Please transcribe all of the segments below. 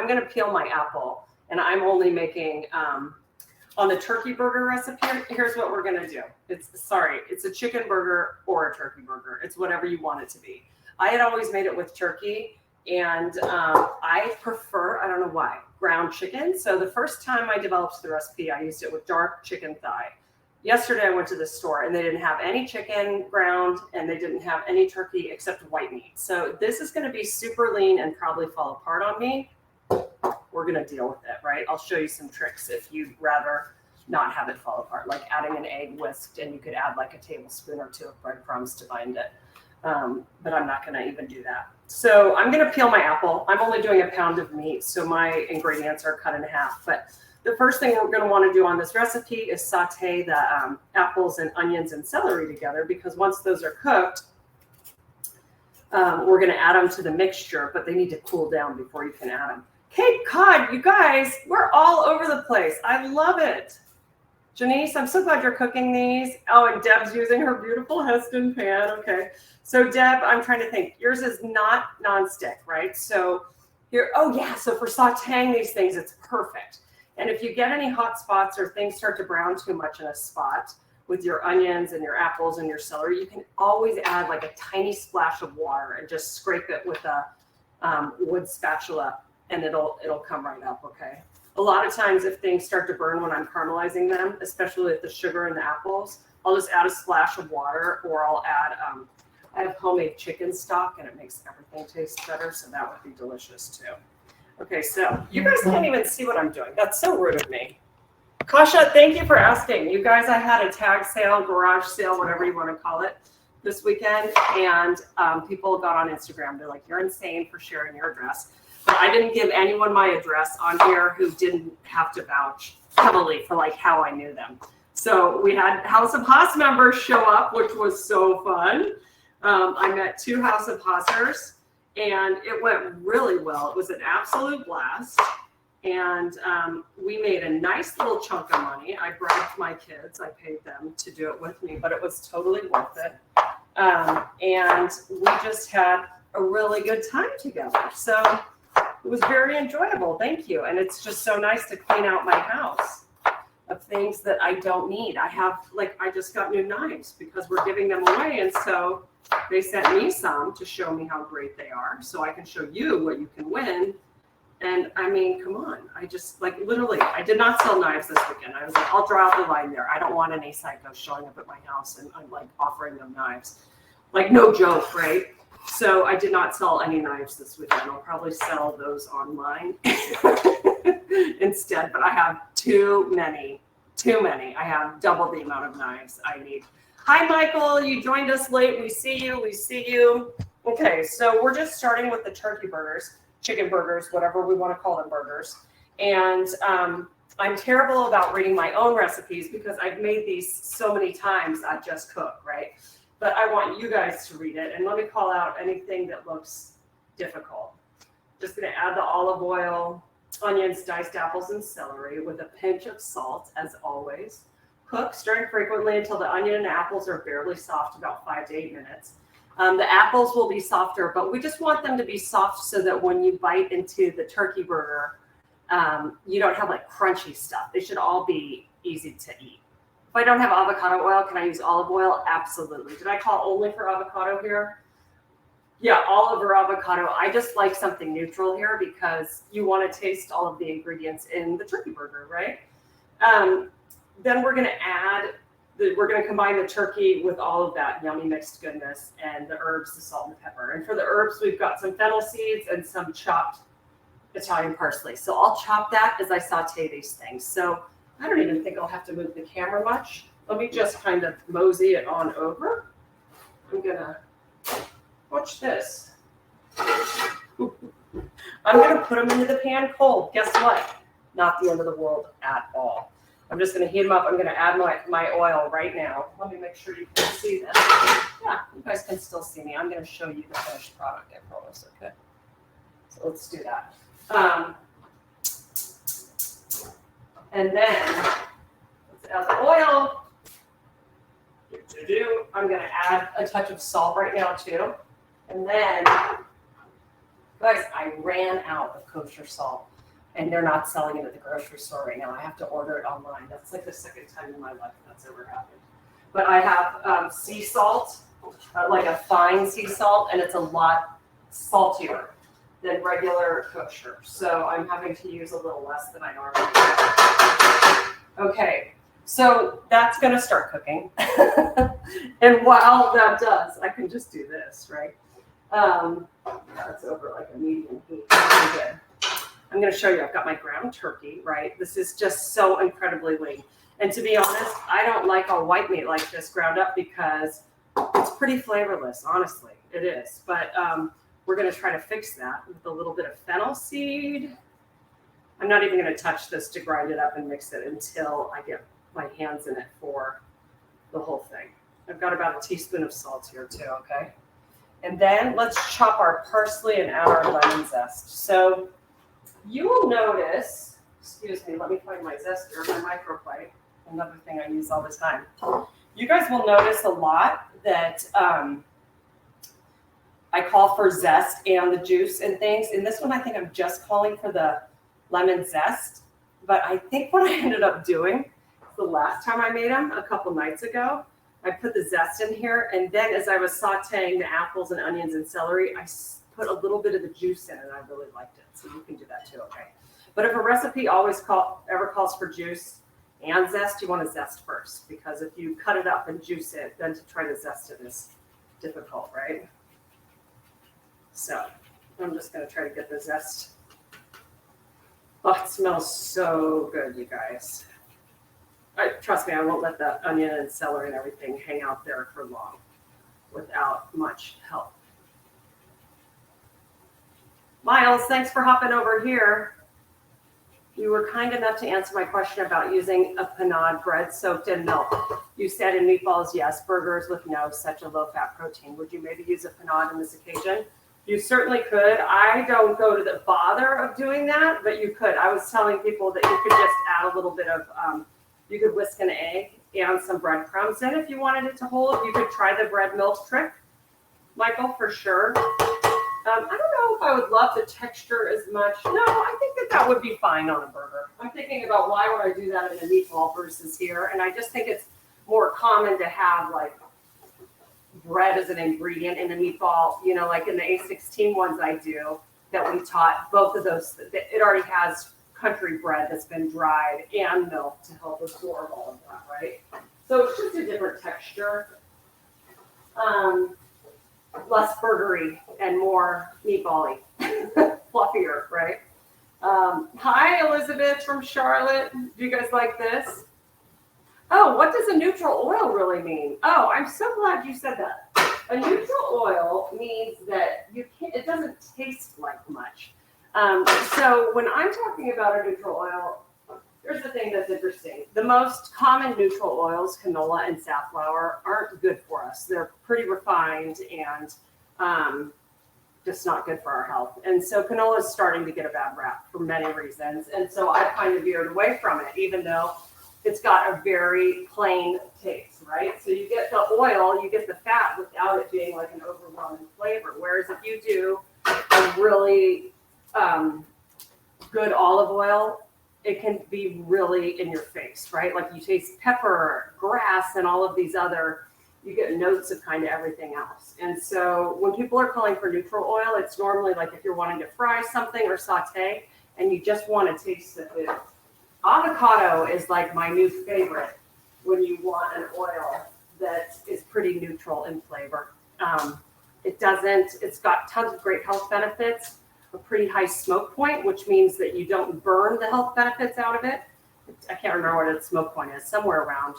I'm going to peel my apple, and I'm only making, on the turkey burger recipe, here's what we're going to do. It's a chicken burger or a turkey burger. It's whatever you want it to be. I had always made it with turkey, and I prefer, I don't know why, ground chicken. So the first time I developed the recipe, I used it with dark chicken thigh. Yesterday I went to the store and they didn't have any chicken ground and they didn't have any turkey except white meat. So this is going to be super lean and probably fall apart on me. We're going to deal with it, right? I'll show you some tricks if you'd rather not have it fall apart, like adding an egg whisked, and you could add like a tablespoon or two of breadcrumbs to bind it. But I'm not going to even do that. So I'm going to peel my apple. I'm only doing a pound of meat, so my ingredients are cut in half. But the first thing we're going to want to do on this recipe is saute the apples and onions and celery together, because once those are cooked, we're going to add them to the mixture, but they need to cool down before you can add them. Cape Cod, you guys, we're all over the place. I love it. Janice, I'm so glad you're cooking these. Oh, and Deb's using her beautiful Heston pan. Okay. So Deb, I'm trying to think. Yours is not nonstick, right? So here, oh yeah. So for sauteing these things, it's perfect. And if you get any hot spots or things start to brown too much in a spot with your onions and your apples and your celery, you can always add like a tiny splash of water and just scrape it with a wood spatula, and it'll come right up, okay? A lot of times if things start to burn when I'm caramelizing them, especially with the sugar and the apples, I'll just add a splash of water, or I'll add, I have homemade chicken stock and it makes everything taste better, so that would be delicious too. Okay, so you guys can't even see what I'm doing. That's so rude of me. Kasha, thank you for asking. You guys, I had a tag sale, garage sale, whatever you want to call it, this weekend, and people got on Instagram. They're like, you're insane for sharing your address. But I didn't give anyone my address on here who didn't have to vouch heavily for like how I knew them. So we had House of Haas members show up, which was so fun. I met 2 House of Haasers, and it went really well. It was an absolute blast. And we made a nice little chunk of money. I bribed my kids. I paid them to do it with me, but it was totally worth it. And we just had a really good time together. So it was very enjoyable. Thank you. And it's just so nice to clean out my house of things that I don't need. I just got new knives because we're giving them away. And so they sent me some to show me how great they are, so I can show you what you can win. And I mean, come on. I just literally, I did not sell knives this weekend. I was like, I'll draw the line there. I don't want any psychos showing up at my house and I'm like offering them knives. Like, no joke, right? So I did not sell any knives this weekend. I'll probably sell those online instead, but I have too many. I have double the amount of knives I need. Hi, Michael. You joined us late. We see you. Okay, so we're just starting with the turkey burgers, chicken burgers, whatever we want to call them, burgers. And I'm terrible about reading my own recipes because I've made these so many times at Just Cook, right? But I want you guys to read it. And let me call out anything that looks difficult. Just going to add the olive oil, onions, diced apples, and celery with a pinch of salt, as always. Cook, stirring frequently until the onion and apples are barely soft, about 5 to 8 minutes. The apples will be softer, but we just want them to be soft so that when you bite into the turkey burger, you don't have like crunchy stuff. They should all be easy to eat. If I don't have avocado oil, can I use olive oil? Absolutely. Did I call only for avocado here? Yeah, olive or avocado. I just like something neutral here because you want to taste all of the ingredients in the turkey burger, right? Then we're going to combine the turkey with all of that yummy mixed goodness and the herbs, the salt and pepper. And for the herbs, we've got some fennel seeds and some chopped Italian parsley. So I'll chop that as I saute these things. So I don't even think I'll have to move the camera much. Let me just kind of mosey it on over. I'm going to watch this. I'm going to put them into the pan cold. Guess what? Not the end of the world at all. I'm just going to heat them up. I'm going to add my oil right now. Let me make sure you can see this. Yeah, you guys can still see me. I'm going to show you the finished product, I promise, okay? So let's do that. And then let's add the oil. I'm going to add a touch of salt right now, too. And then Guys, I ran out of kosher salt, and they're not selling it at the grocery store right now. I have to order it online. That's like the second time in my life that's ever happened. But I have sea salt, like a fine sea salt, and it's a lot saltier than regular kosher. So I'm having to use a little less than I normally do. Okay, so that's gonna start cooking. And while that does, I can just do this, right? That's over like a medium heat. Good. I'm gonna show you, I've got my ground turkey, right? This is just so incredibly lean. And to be honest, I don't like all white meat like this ground up because it's pretty flavorless, honestly, it is. But we're gonna try to fix that with a little bit of fennel seed. I'm not even gonna touch this to grind it up and mix it until I get my hands in it for the whole thing. I've got about a teaspoon of salt here too, okay? And then let's chop our parsley and add our lemon zest. So you will notice, excuse me, let me find my zester, my microplate, another thing I use all the time. You guys will notice a lot that I call for zest and the juice and things. In this one, I think I'm just calling for the lemon zest. But I think what I ended up doing the last time I made them, a couple nights ago, I put the zest in here. And then as I was sauteing the apples and onions and celery, I put a little bit of the juice in, and I really liked it. So you can do that too, okay? But if a recipe ever calls for juice and zest, you want to zest first, because if you cut it up and juice it, then to try to zest it is difficult, right? So I'm just going to try to get the zest. Oh, it smells so good, you guys. Trust me, I won't let the onion and celery and everything hang out there for long without much help. Miles, thanks for hopping over here. You were kind enough to answer my question about using a panade bread soaked in milk. You said in meatballs, yes. Burgers with no, such a low-fat protein. Would you maybe use a panade on this occasion? You certainly could. I don't go to the bother of doing that, but you could. I was telling people that you could just add a little bit of, you could whisk an egg and some breadcrumbs in if you wanted it to hold. You could try the bread milk trick, Michael, for sure. I don't know if I would love the texture as much. No, I think that would be fine on a burger. I'm thinking about why would I do that in a meatball versus here, and I just think it's more common to have like bread as an ingredient in a meatball, you know, like in the A16 ones I do that we taught, both of those, it already has country bread that's been dried and milk to help absorb all of that, right? So it's just a different texture. Less burgery and more meatball-y, fluffier, right? Hi, Elizabeth from Charlotte. Do you guys like this? Oh, what does a neutral oil really mean? Oh, I'm so glad you said that. A neutral oil means that it doesn't taste like much. So when I'm talking about a neutral oil, here's the thing that's interesting. The most common neutral oils, canola and safflower, aren't good for us. They're pretty refined and just not good for our health. And so canola is starting to get a bad rap for many reasons. And so I kind of veered away from it, even though it's got a very plain taste, right? So you get the oil, you get the fat without it being like an overwhelming flavor. Whereas if you do a really good olive oil, it can be really in your face, right? Like you taste pepper, grass, and all of these other, you get notes of kind of everything else. And so when people are calling for neutral oil, it's normally like if you're wanting to fry something or saute and you just want to taste the food. Avocado is like my new favorite when you want an oil that is pretty neutral in flavor. It's got tons of great health benefits, a pretty high smoke point, which means that you don't burn the health benefits out of it. I can't remember what its smoke point is, somewhere around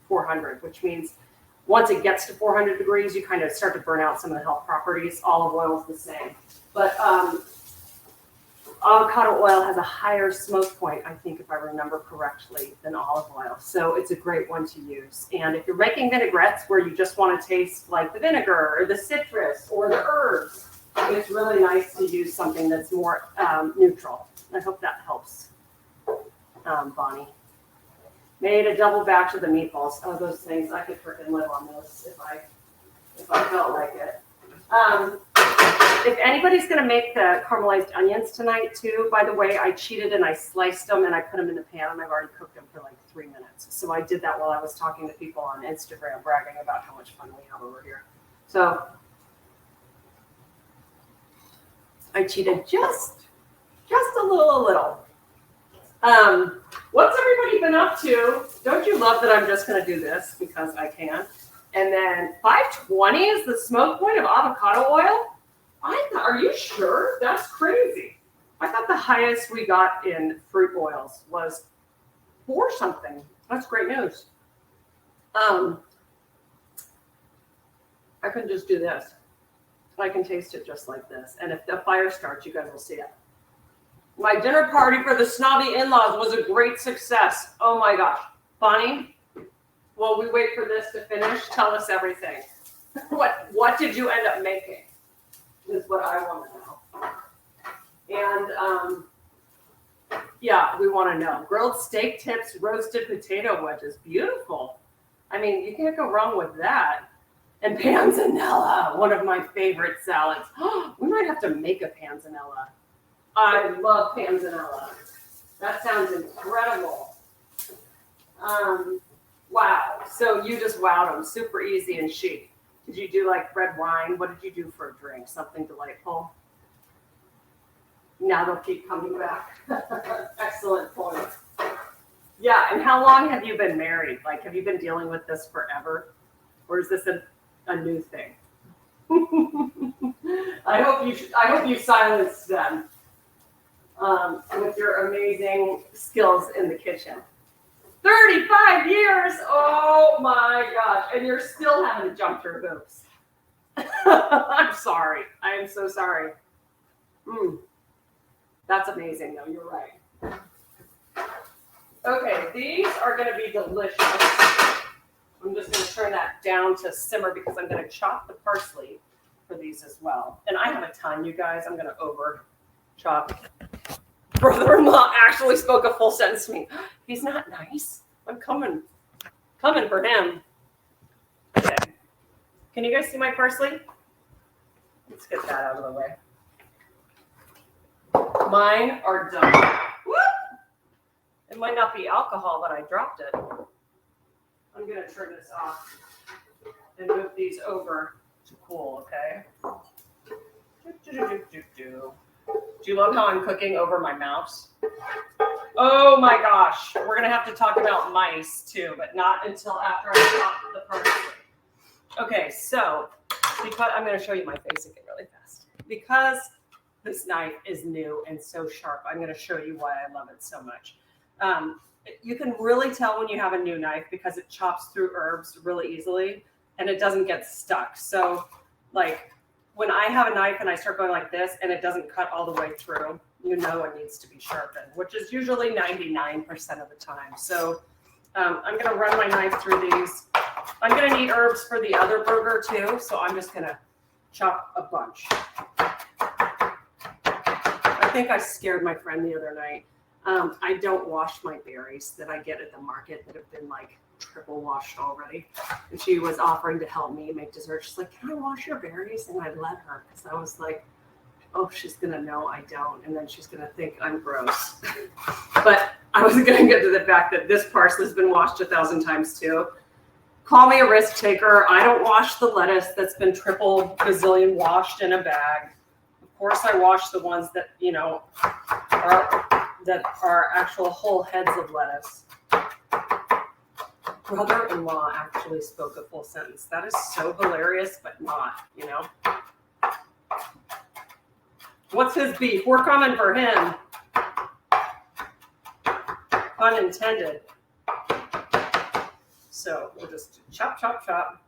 400, which means once it gets to 400 degrees, you kind of start to burn out some of the health properties. Olive oil is the same. But avocado oil has a higher smoke point, I think, if I remember correctly, than olive oil. So it's a great one to use. And if you're making vinaigrettes where you just want to taste like the vinegar or the citrus or the herbs, it's really nice to use something that's more neutral. I hope that helps, Bonnie. Made a double batch of the meatballs. Oh, those things, I could freaking live on those if I felt like it. If anybody's going to make the caramelized onions tonight too, by the way, I cheated and I sliced them and I put them in the pan and I've already cooked them for like 3 minutes. So I did that while I was talking to people on Instagram, bragging about how much fun we have over here. So I cheated just a little. What's everybody been up to? Don't you love that I'm just going to do this because I can? And then 520 is the smoke point of avocado oil? Are you sure? That's crazy. I thought the highest we got in fruit oils was 4 something. That's great news. I can just do this. I can taste it just like this. And if the fire starts, you guys will see it. My dinner party for the snobby in-laws was a great success. Oh my gosh. Bonnie, while we wait for this to finish, tell us everything. What did you end up making? Is what I want to know. And yeah, we want to know. Grilled steak tips, roasted potato wedges. Beautiful. I mean, you can't go wrong with that. And panzanella, one of my favorite salads. We might have to make a panzanella. I love panzanella. That sounds incredible. Wow. So you just wowed them. Super easy and chic. Did you do like red wine? What did you do for a drink? Something delightful? Now they'll keep coming back. Excellent point. Yeah, and how long have you been married? Like, have you been dealing with this forever? Or is this a new thing? I hope you silenced them with your amazing skills in the kitchen. 35 years! Oh my gosh. And you're still having to jump through hoops. I'm sorry. I am so sorry. That's amazing, though. You're right. Okay, these are going to be delicious. I'm just going to turn that down to simmer because I'm going to chop the parsley for these as well. And I have a ton, you guys. I'm going to over chop. Brother-in-law actually spoke a full sentence to me. He's not nice. I'm coming for him. Okay. Can you guys see my parsley? Let's get that out of the way. Mine are done. Whoop! It might not be alcohol, but I dropped it. I'm going to turn this off and move these over to cool, okay? Do you love how I'm cooking over my mouse? Oh my gosh. We're going to have to talk about mice too, but not until after I chop the parsley. Okay, so because I'm going to show you my face again really fast. Because this knife is new and so sharp, I'm going to show you why I love it so much. You can really tell when you have a new knife because it chops through herbs really easily and it doesn't get stuck. So like when I have a knife and I start going like this and it doesn't cut all the way through, you know it needs to be sharpened, which is usually 99% of the time. So I'm going to run my knife through these. I'm going to need herbs for the other burger too, so I'm just going to chop a bunch. I think I scared my friend the other night. I don't wash my berries that I get at the market that have been like triple washed already. And she was offering to help me make dessert. She's like, can I wash your berries? And I let her because I was like, oh, she's going to know I don't. And then she's going to think I'm gross. But I was going to get to the fact that this parsley's been washed 1,000 times too. Call me a risk taker. I don't wash the lettuce that's been triple gazillion washed in a bag. Of course, I wash the ones that, you know, are actual whole heads of lettuce. Brother-in-law actually spoke a full sentence. That is so hilarious, but not, you know. What's his beef? We're coming for him. Pun intended. So we'll just chop, chop, chop.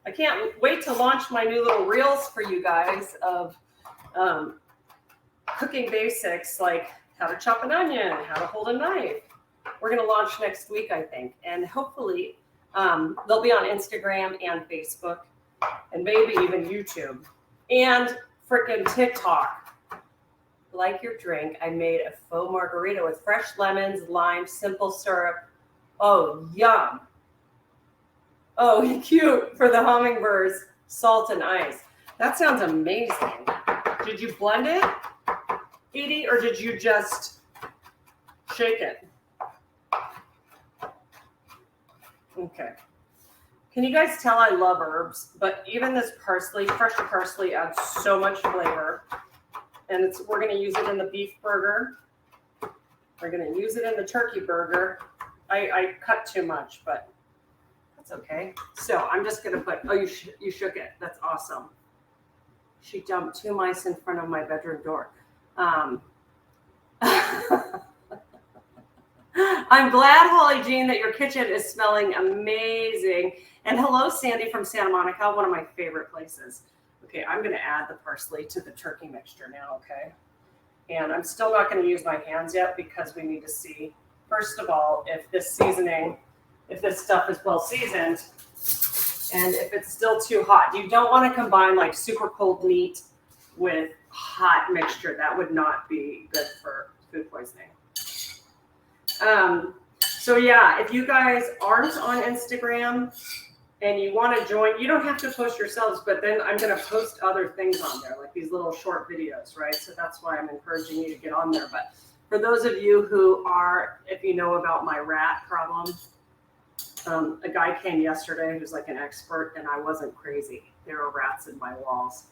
I can't wait to launch my new little reels for you guys of cooking basics like how to chop an onion, how to hold a knife. We're going to launch next week, I think. And hopefully they'll be on Instagram and Facebook and maybe even YouTube and freaking TikTok. Like your drink, I made a faux margarita with fresh lemons, lime, simple syrup. Oh, yum. Oh, cute for the hummingbirds, salt and ice. That sounds amazing. Did you blend it, Edie, or did you just shake it? Okay. Can you guys tell I love herbs? But even this parsley, fresh parsley, adds so much flavor. And we're going to use it in the beef burger. We're going to use it in the turkey burger. I cut too much, but that's okay. So I'm just going to put, oh, you shook it. That's awesome. She dumped 2 mice in front of my bedroom door. I'm glad, Holly Jean, that your kitchen is smelling amazing. And hello, Sandy from Santa Monica, one of my favorite places. Okay, I'm going to add the parsley to the turkey mixture now, okay? And I'm still not going to use my hands yet because we need to see, first of all, if this seasoning, if this stuff is well seasoned, and if it's still too hot. You don't want to combine like super cold meat with hot mixture. That would not be good for food poisoning. So yeah, if you guys aren't on Instagram and you want to join, you don't have to post yourselves, but then I'm going to post other things on there, like these little short videos, right? So that's why I'm encouraging you to get on there. But for those of you who are, if you know about my rat problem, a guy came yesterday who's like an expert, and I wasn't crazy. There are rats in my walls.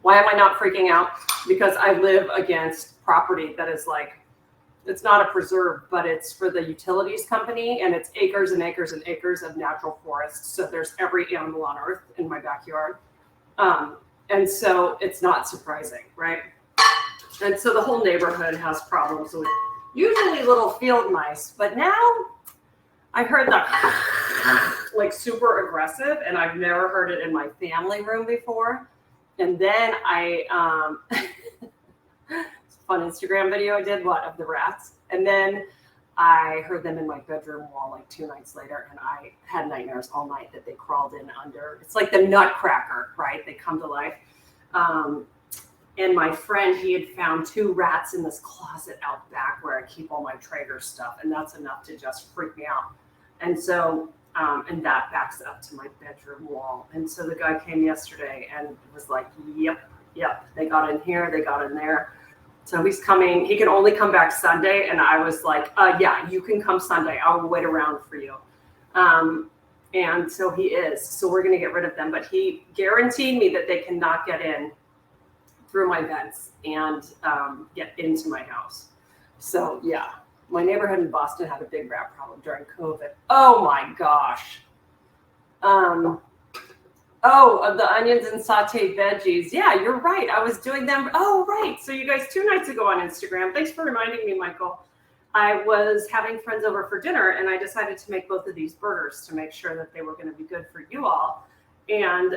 Why am I not freaking out? Because I live against property that is like, it's not a preserve, but it's for the utilities company, and it's acres and acres and acres of natural forest. So there's every animal on earth in my backyard. And so it's not surprising, right? And so the whole neighborhood has problems with usually little field mice, but now I heard that like super aggressive, and I've never heard it in my family room before. And then it's a fun Instagram video I did, of the rats. And then I heard them in my bedroom wall like 2 nights later, and I had nightmares all night that they crawled in under. It's like the Nutcracker, right? They come to life. And my friend, he had found 2 rats in this closet out back where I keep all my Traeger stuff, and that's enough to just freak me out. And so, and that backs up to my bedroom wall. And so the guy came yesterday and was like, yep, they got in here, they got in there. So he's coming, he can only come back Sunday. And I was like, yeah, you can come Sunday. I'll wait around for you. And so he is. So we're going to get rid of them. But he guaranteed me that they cannot get in through my vents and get into my house. So yeah, my neighborhood in Boston had a big rat problem during COVID. Oh my gosh. The onions and sauteed veggies. Yeah, you're right. I was doing them. Oh, right. So you guys, 2 nights ago on Instagram, thanks for reminding me, Michael. I was having friends over for dinner, and I decided to make both of these burgers to make sure that they were going to be good for you all. And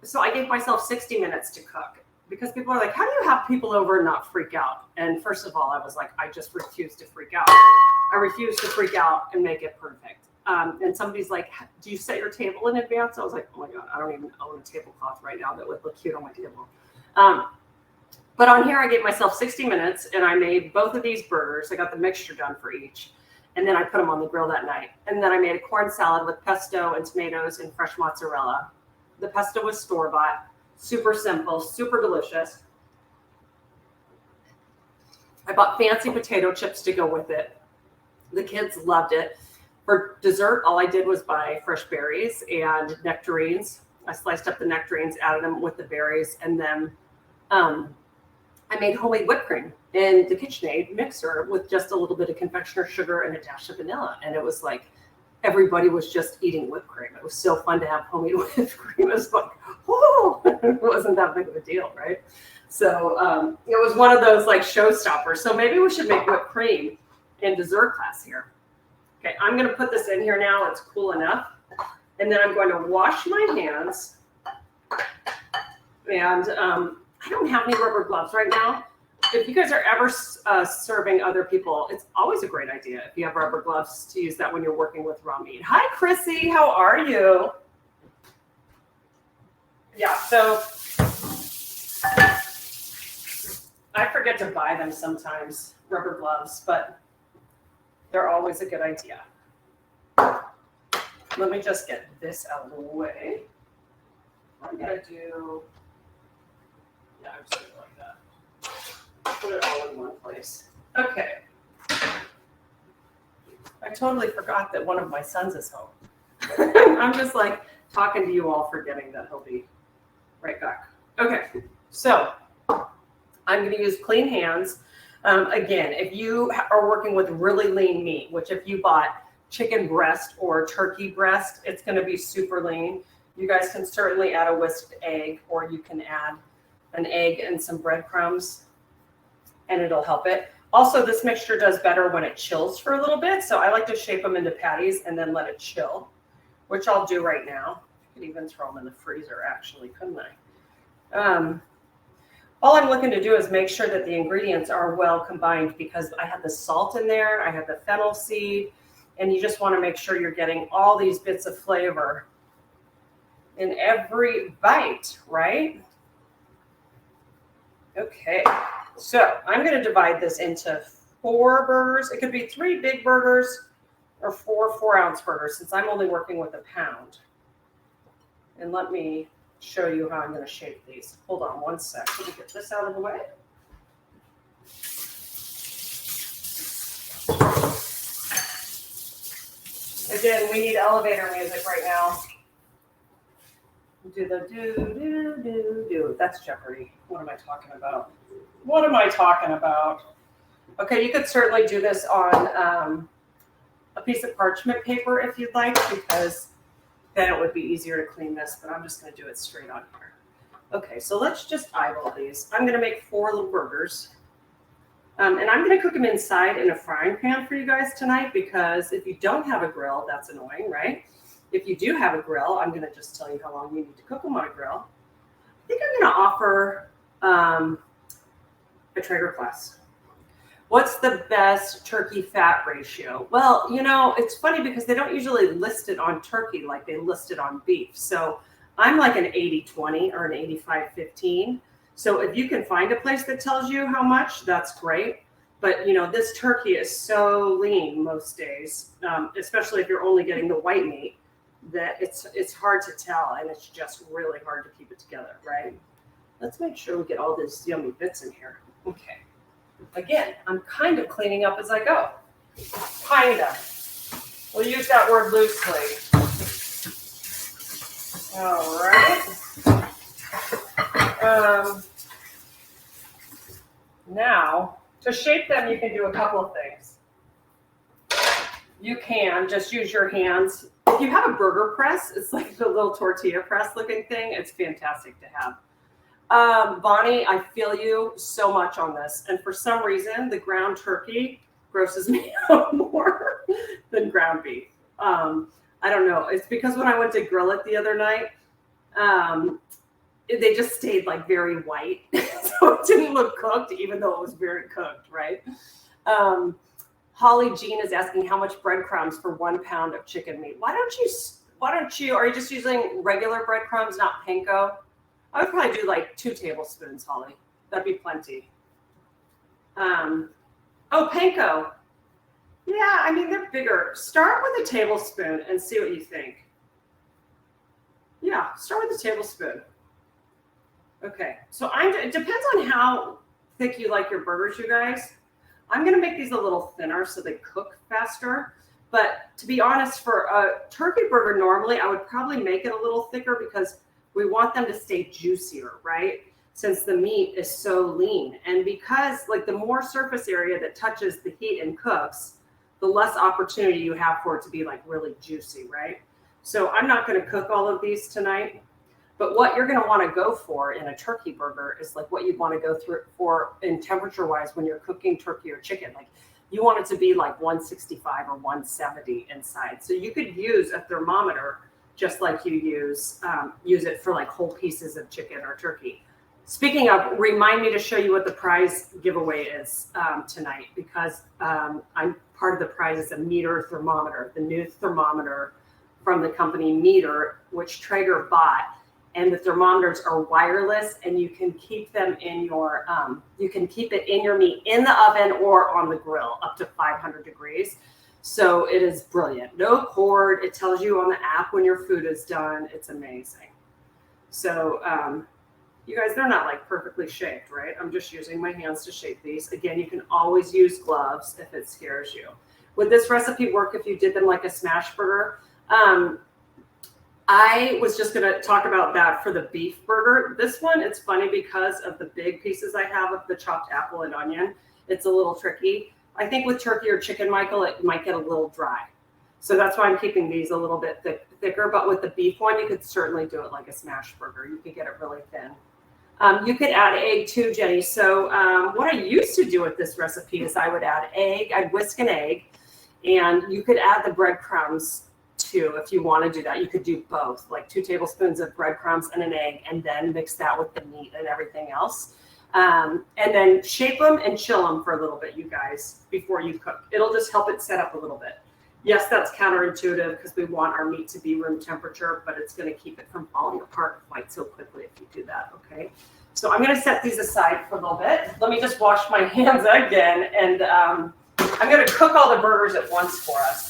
so I gave myself 60 minutes to cook, because people are like, how do you have people over and not freak out? And first of all, I was like, I just refuse to freak out. I refuse to freak out and make it perfect. And somebody's like, do you set your table in advance? I was like, oh my God, I don't even own a tablecloth right now that would look cute on my table. But on here, I gave myself 60 minutes, and I made both of these burgers. I got the mixture done for each. And then I put them on the grill that night. And then I made a corn salad with pesto and tomatoes and fresh mozzarella. The pesto was store-bought. Super simple, super delicious. I bought fancy potato chips to go with it. The kids loved it. For dessert, all I did was buy fresh berries and nectarines. I sliced up the nectarines, added them with the berries, and then I made homemade whipped cream in the KitchenAid mixer with just a little bit of confectioner sugar and a dash of vanilla. And it was like, everybody was just eating whipped cream. It was so fun to have homemade whipped cream. It was like, whoa, it wasn't that big of a deal, right? So it was one of those like showstoppers. So maybe we should make whipped cream in dessert class here. Okay, I'm going to put this in here now. It's cool enough. And then I'm going to wash my hands. And I don't have any rubber gloves right now. If you guys are ever serving other people, it's always a great idea if you have rubber gloves to use that when you're working with raw meat. Hi, Chrissy. How are you? Yeah, so I forget to buy them sometimes, rubber gloves, but they're always a good idea. let me just get this out of the way. I'm going to do, yeah, I'm just going to like that. Put it all in one place. Okay. I totally forgot that one of my sons is home. I'm just like talking to you all, forgetting that he'll be right back. Okay, so I'm going to use clean hands. Again, if you are working with really lean meat, which if you bought chicken breast or turkey breast, it's going to be super lean. You guys can certainly add a whisked egg, or you can add an egg and some breadcrumbs, and it'll help it. Also, this mixture does better when it chills for a little bit, so I like to shape them into patties and then let it chill, which I'll do right now. I could even throw them in the freezer, actually, couldn't I? All I'm looking to do is make sure that the ingredients are well combined, because I have the salt in there, I have the fennel seed, and you just want to make sure you're getting all these bits of flavor in every bite, right? Okay, so I'm going to divide this into 4 burgers. It could be 3 big burgers or 4 4-ounce burgers, since I'm only working with a pound. And let me show you how I'm going to shape these. Hold on one sec. Let me get this out of the way. Again, we need elevator music right now. Do the do. That's Jeopardy. What am I talking about? What am I talking about? Okay, you could certainly do this on a piece of parchment paper if you'd like, because then it would be easier to clean this, but I'm just going to do it straight on here. Okay, so let's just eyeball these. I'm going to make 4 little burgers. And I'm going to cook them inside in a frying pan for you guys tonight, because if you don't have a grill, that's annoying, right? If you do have a grill, I'm going to just tell you how long you need to cook them on a grill. I think I'm going to offer a Traeger class. What's the best turkey fat ratio? Well, you know, it's funny because they don't usually list it on turkey like they list it on beef. So I'm like an 80-20 or an 85-15. So if you can find a place that tells you how much, that's great. But, you know, this turkey is so lean most days, especially if you're only getting the white meat, that it's hard to tell, and it's just really hard to keep it together, right? Let's make sure we get all these yummy bits in here. Okay. Again, I'm kind of cleaning up as I go. Kind of. We'll use that word loosely. All right. Now, to shape them, you can do a couple of things. You can just use your hands. If you have a burger press, it's like the little tortilla press looking thing. It's fantastic to have. Bonnie, I feel you so much on this. And for some reason, the ground turkey grosses me out more than ground beef. I don't know. It's because when I went to grill it the other night, they just stayed like very white. So it didn't look cooked, even though it was very cooked, right? Holly Jean is asking how much breadcrumbs for 1 pound of chicken meat. Why don't you, are you just using regular breadcrumbs, not panko? I would probably do like 2 tablespoons, Holly. That'd be plenty. Oh, panko. Yeah, I mean, they're bigger. Start with a tablespoon and see what you think. Yeah, start with a tablespoon. Okay, so it depends on how thick you like your burgers, you guys. I'm going to make these a little thinner so they cook faster. But to be honest, for a turkey burger, normally I would probably make it a little thicker because we want them to stay juicier, right? Since the meat is so lean. And because like the more surface area that touches the heat and cooks, the less opportunity you have for it to be like really juicy, right? So I'm not going to cook all of these tonight. But what you're going to want to go for in a turkey burger is like what you want to go through for in temperature wise when you're cooking turkey or chicken. Like you want it to be like 165 or 170 inside. So you could use a thermometer just like you use it for like whole pieces of chicken or turkey. Speaking of, remind me to show you what the prize giveaway is tonight, because I'm part of the prize is a Meter thermometer, the new thermometer from the company Meter, which Traeger bought. And the thermometers are wireless, and you can keep them in your, you can keep it in your meat in the oven or on the grill up to 500 degrees. So it is brilliant. No cord. It tells you on the app when your food is done. It's amazing. So you guys, they're not like perfectly shaped, right? I'm just using my hands to shape these. Again, you can always use gloves if it scares you. Would this recipe work if you did them like a smash burger? I was just going to talk about that for the beef burger. This one, it's funny because of the big pieces I have of the chopped apple and onion. It's a little tricky. I think with turkey or chicken, Michael, it might get a little dry. So that's why I'm keeping these a little bit thicker. But with the beef one, you could certainly do it like a smash burger. You could get it really thin. You could add egg too, Jenny. So what I used to do with this recipe is I would add egg. I'd whisk an egg. And you could add the breadcrumbs too if you want to do that. You could do both, like 2 tablespoons of breadcrumbs and an egg, and then mix that with the meat and everything else. And then shape them and chill them for a little bit, you guys, before you cook. It'll just help it set up a little bit. Yes, that's counterintuitive because we want our meat to be room temperature, but it's going to keep it from falling apart quite so quickly if you do that, okay? So I'm going to set these aside for a little bit. Let me just wash my hands again, and I'm going to cook all the burgers at once for us.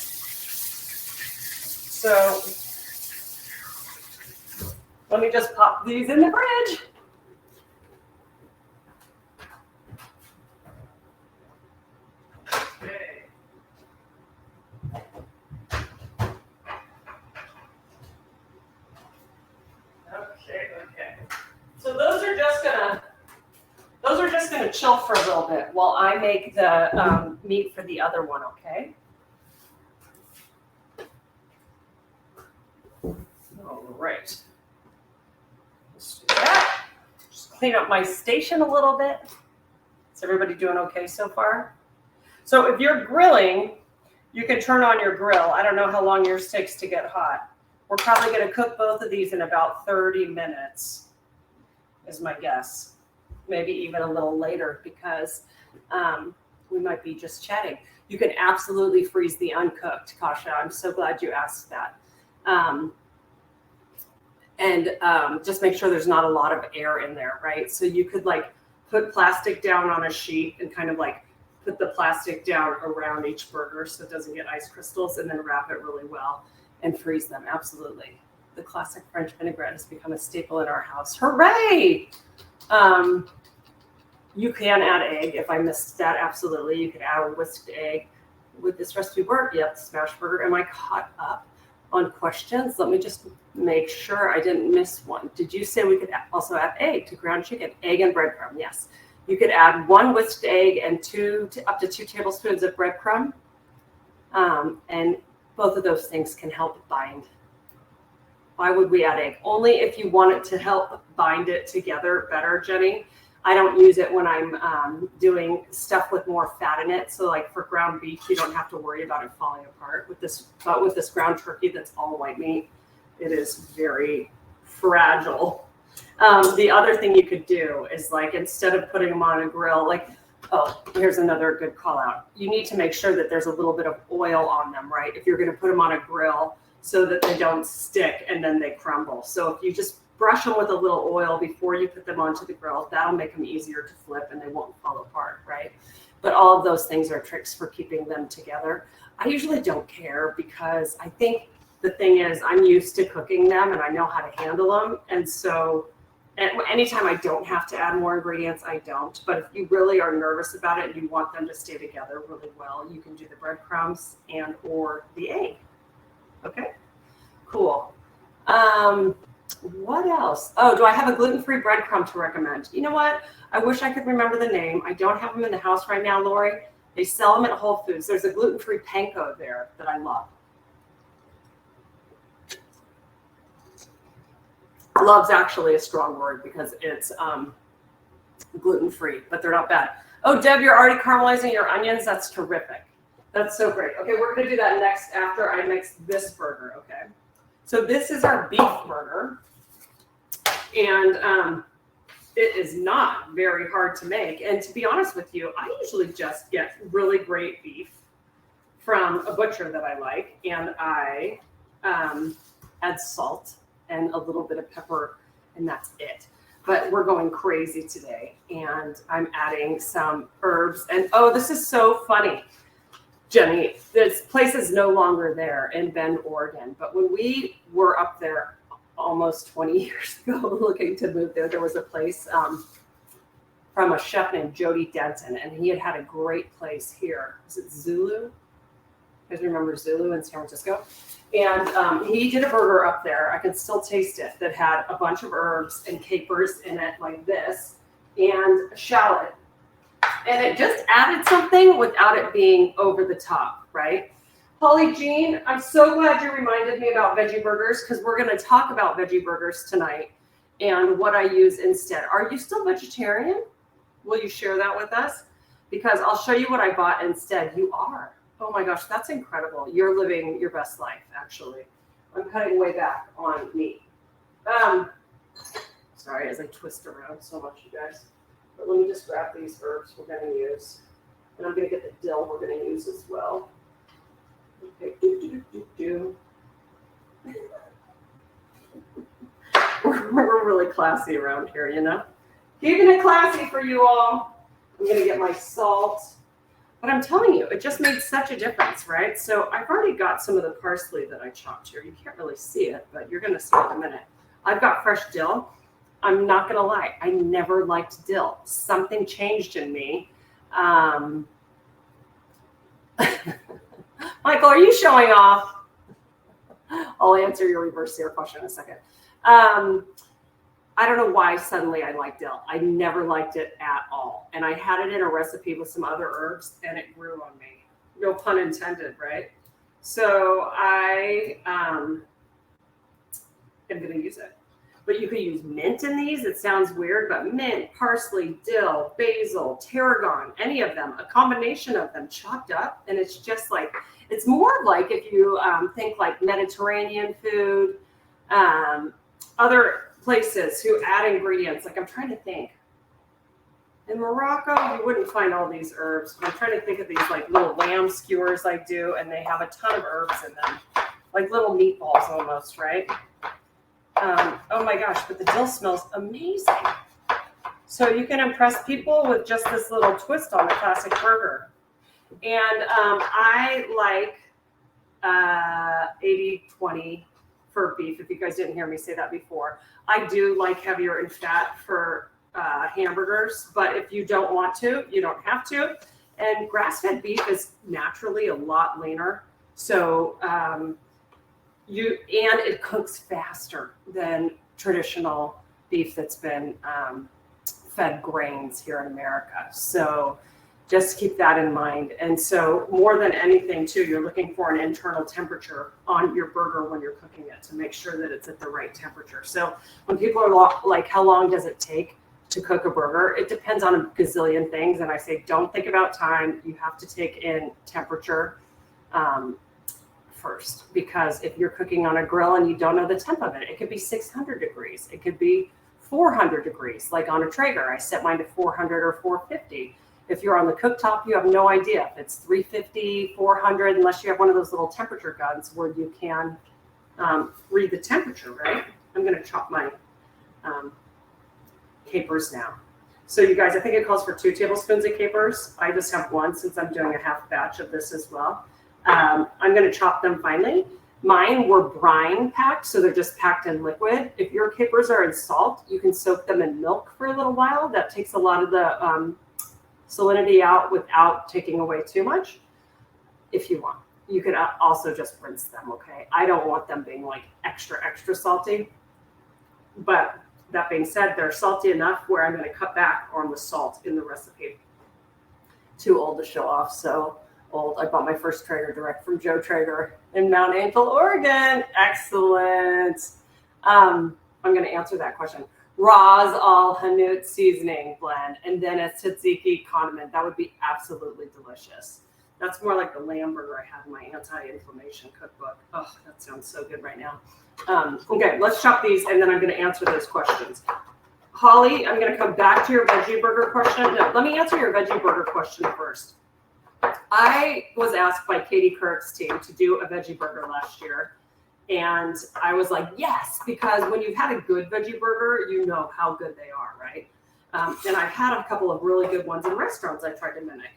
So let me just pop these in the fridge. Okay. So those are just gonna chill for a little bit while I make the meat for the other one. Okay. All right. Let's do that. Just clean up my station a little bit. Is everybody doing okay so far? So if you're grilling, you can turn on your grill. I don't know how long yours takes to get hot. We're probably going to cook both of these in about 30 minutes, is my guess. Maybe even a little later because we might be just chatting. You can absolutely freeze the uncooked, Kasha. I'm so glad you asked that. Just make sure there's not a lot of air in there, right? So you could like put plastic down on a sheet and kind of like put the plastic down around each burger so it doesn't get ice crystals, and then wrap it really well and freeze them. Absolutely. The classic French vinaigrette has become a staple in our house. Hooray! You can add egg. If I missed that, absolutely. You could add a whisked egg. Would this recipe work? Yep, smash burger. Am I caught up on questions? Let me just make sure I didn't miss one. Did you say we could also add egg to ground chicken? Egg and breadcrumb, yes. You could add 1 whisked egg and up to 2 tablespoons of breadcrumb. And both of those things can help bind. Why would we add egg? Only if you want it to help bind it together better, Jenny. I don't use it when I'm doing stuff with more fat in it. So like for ground beef, you don't have to worry about it falling apart. But with this ground turkey that's all white meat, it is very fragile. The other thing you could do is like, instead of putting them on a grill, like, oh, here's another good call out. You need to make sure that there's a little bit of oil on them, right? If you're going to put them on a grill so that they don't stick and then they crumble. So if you just brush them with a little oil before you put them onto the grill, that'll make them easier to flip and they won't fall apart, right? But all of those things are tricks for keeping them together. I usually don't care because I think the thing is I'm used to cooking them and I know how to handle them. And so anytime I don't have to add more ingredients, I don't. But if you really are nervous about it and you want them to stay together really well, you can do the breadcrumbs and or the egg. Okay, cool. What else? Oh, do I have a gluten-free breadcrumb to recommend? You know what? I wish I could remember the name. I don't have them in the house right now, Lori. They sell them at Whole Foods. There's a gluten-free panko there that I love. Love's actually a strong word because it's gluten-free, but they're not bad. Oh, Deb, you're already caramelizing your onions. That's terrific. That's so great. Okay, we're going to do that next after I mix this burger, okay? So this is our beef burger, and it is not very hard to make. And to be honest with you, I usually just get really great beef from a butcher that I like, and I add salt and a little bit of pepper, and that's it. But we're going crazy today, and I'm adding some herbs. And oh, this is so funny. Jenny, this place is no longer there in Bend, Oregon. But when we were up there almost 20 years ago looking to move there, there was a place from a chef named Jody Denton, and he had a great place here. Is it Zulu? You guys remember Zulu in San Francisco? And he did a burger up there. I can still taste it, that had a bunch of herbs and capers in it like this, and a shallot. And it just added something without it being over the top, right? Holly Jean, I'm so glad you reminded me about veggie burgers, because we're going to talk about veggie burgers tonight and what I use instead. Are you still vegetarian? Will you share that with us? Because I'll show you what I bought instead. You are. Oh my gosh, that's incredible. You're living your best life, actually. I'm cutting way back on meat. Sorry, as I twist around so much, you guys. But let me just grab these herbs we're going to use. And I'm going to get the dill we're going to use as well. Okay, We're really classy around here, you know? Keeping it classy for you all. I'm going to get my salt. But I'm telling you, it just made such a difference, right? So I've already got some of the parsley that I chopped here. You can't really see it, but you're going to see it in a minute. I've got fresh dill. I'm not going to lie. I never liked dill. Something changed in me. Michael, are you showing off? I'll answer your reverse sear question in a second. I don't know why suddenly I like dill. I never liked it at all. And I had it in a recipe with some other herbs, and it grew on me. No pun intended, right? So I am going to use it. But you could use mint in these. It sounds weird, but mint, parsley, dill, basil, tarragon, any of them, a combination of them chopped up. And it's just like, it's more like if you think like Mediterranean food, other places who add ingredients. Like I'm trying to think. In Morocco, you wouldn't find all these herbs. But I'm trying to think of these like little lamb skewers I do, and they have a ton of herbs in them. Like little meatballs almost, right? Oh my gosh, but the dill smells amazing. So you can impress people with just this little twist on the classic burger. And I like 80-20 for beef, if you guys didn't hear me say that before. I do like heavier in fat for hamburgers, but if you don't want to, you don't have to. And grass-fed beef is naturally a lot leaner. So it cooks faster than traditional beef that's been fed grains here in America. So just keep that in mind. And so more than anything too, you're looking for an internal temperature on your burger when you're cooking it to make sure that it's at the right temperature. So when people are like, how long does it take to cook a burger? It depends on a gazillion things. And I say, don't think about time. You have to take in temperature first, because if you're cooking on a grill and you don't know the temp of it, it could be 600 degrees. It could be 400 degrees. Like on a Traeger, I set mine to 400 or 450. If you're on the cooktop, you have no idea if it's 350, 400, unless you have one of those little temperature guns where you can read the temperature, right? I'm going to chop my capers now. So you guys, I think it calls for 2 tablespoons of capers. I just have 1 since I'm doing a half batch of this as well. I'm going to chop them finely. Mine were brine packed, so they're just packed in liquid. If your capers are in salt, you can soak them in milk for a little while. That takes a lot of the salinity out without taking away too much, if you want. You could also just rinse them, okay? I don't want them being like extra salty. But that being said, they're salty enough where I'm going to cut back on the salt in the recipe. Too old to show off, so old. I bought my first Traeger direct from Joe Traeger in Mount Angel, Oregon. Excellent. I'm going to answer that question. Ras al Hanout seasoning blend, and then a tzatziki condiment. That would be absolutely delicious. That's more like the lamb burger I have in my anti-inflammation cookbook. Oh, that sounds so good right now. Okay, let's chop these, and then I'm going to answer those questions. Holly, I'm going to come back to your veggie burger question. No, let me answer your veggie burger question first. I was asked by Katie Kirk's team to do a veggie burger last year. And I was like, yes, because when you've had a good veggie burger, you know how good they are, right? And I've had a couple of really good ones in restaurants I tried to mimic.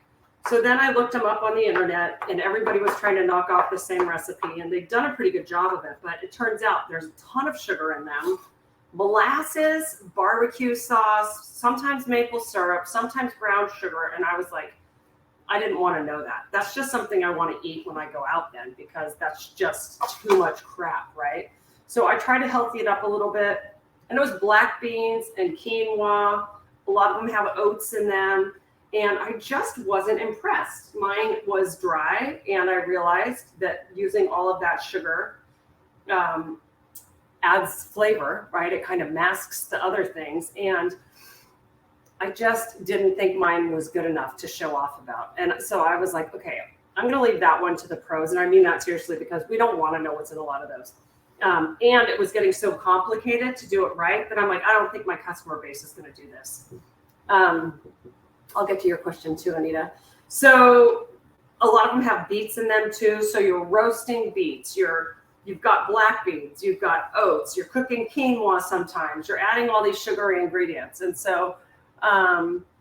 So then I looked them up on the internet, and everybody was trying to knock off the same recipe, and they've done a pretty good job of it. But it turns out there's a ton of sugar in them. Molasses, barbecue sauce, sometimes maple syrup, sometimes brown sugar. And I was like, I didn't want to know that. That's just something I want to eat when I go out then, because that's just too much crap, right? So I try to healthy it up a little bit. And it was black beans and quinoa. A lot of them have oats in them. And I just wasn't impressed. Mine was dry, and I realized that using all of that sugar adds flavor, right? It kind of masks the other things. And I just didn't think mine was good enough to show off about. And so I was like, okay, I'm going to leave that one to the pros. And I mean that seriously, because we don't want to know what's in a lot of those. And it was getting so complicated to do it right that I'm like, I don't think my customer base is going to do this. I'll get to your question too, Anita. So a lot of them have beets in them too. So you're roasting beets, you've got black beans, you've got oats, you're cooking quinoa sometimes, you're adding all these sugary ingredients. And so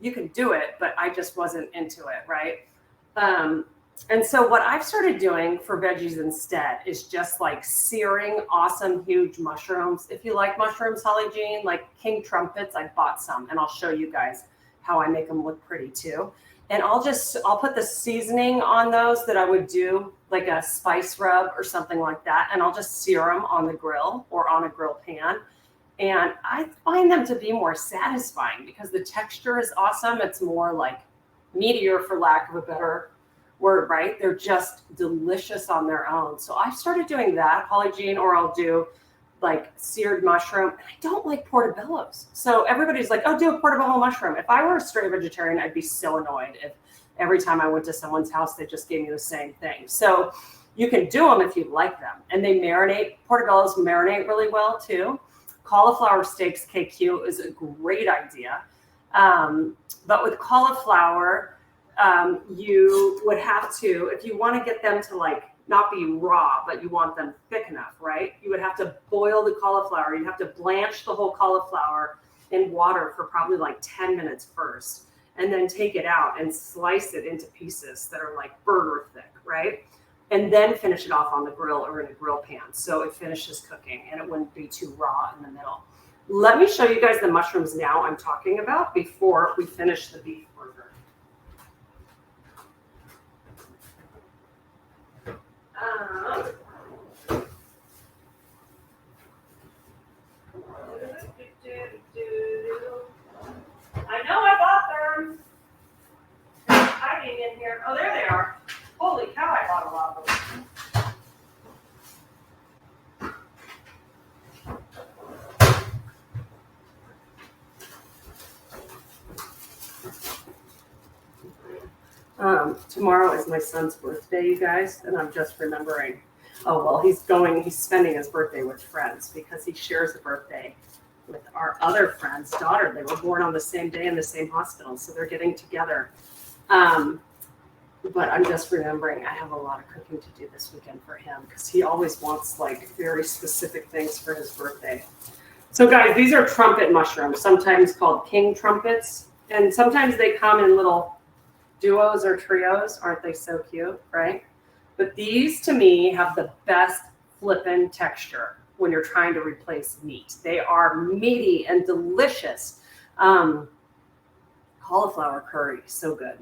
you can do it, but I just wasn't into it, right? And so what I've started doing for veggies instead is just like searing awesome, huge mushrooms. If you like mushrooms, Holly Jean, like king trumpets, I bought some, and I'll show you guys how I make them look pretty too. And I'll put the seasoning on those that I would do, like a spice rub or something like that. And I'll just sear them on the grill or on a grill pan. And I find them to be more satisfying because the texture is awesome. It's more like meatier, for lack of a better word, right? They're just delicious on their own. So I've started doing that, Holly Jean, or I'll do like seared mushroom. And I don't like portobellos. So everybody's like, oh, do a portobello mushroom. If I were a straight vegetarian, I'd be so annoyed if every time I went to someone's house, they just gave me the same thing. So you can do them if you like them. And they marinate, portobellos marinate really well too. Cauliflower steaks KQ is a great idea. But with cauliflower, you would have to, if you want to get them to like not be raw, but you want them thick enough, right? You would have to boil the cauliflower. You have to blanch the whole cauliflower in water for probably like 10 minutes first, and then take it out and slice it into pieces that are like burger thick, right? And then finish it off on the grill or in a grill pan. So it finishes cooking and it wouldn't be too raw in the middle. Let me show you guys the mushrooms now I'm talking about before we finish the beef burger. I know I bought them. They're hiding in here. Oh, there they are. Holy cow, I bought a lot of them. Tomorrow is my son's birthday, you guys, and I'm just remembering. Oh, well, he's spending his birthday with friends because he shares a birthday with our other friend's daughter. They were born on the same day in the same hospital, so they're getting together. But I'm just remembering I have a lot of cooking to do this weekend for him because he always wants like very specific things for his birthday. So guys, these are trumpet mushrooms, sometimes called king trumpets, and sometimes they come in little duos or trios. Aren't they so cute, right? But these to me have the best flippin' texture when you're trying to replace meat. They are meaty and delicious. Cauliflower curry, so good.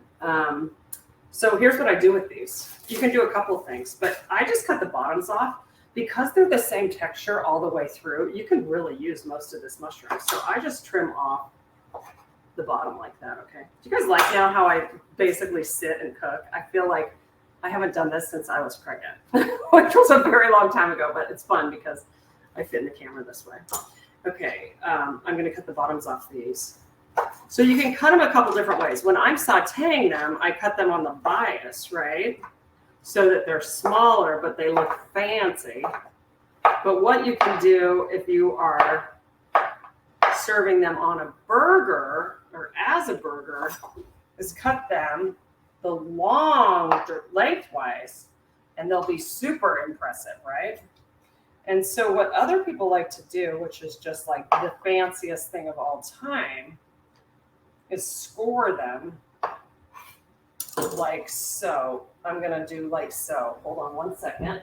So here's what I do with these. You can do a couple things, but I just cut the bottoms off. Because they're the same texture all the way through, you can really use most of this mushroom. So I just trim off the bottom like that, okay? Do you guys like now how I basically sit and cook? I feel like I haven't done this since I was pregnant, which was a very long time ago, but it's fun because I fit in the camera this way. Okay, I'm gonna cut the bottoms off these. So you can cut them a couple different ways. When I'm sauteing them, I cut them on the bias, right? So that they're smaller, but they look fancy. But what you can do if you are serving them on a burger or as a burger is cut them the long lengthwise, and they'll be super impressive, right? And so what other people like to do, which is just like the fanciest thing of all time, is score them like so. I'm gonna do like so. Hold on one second.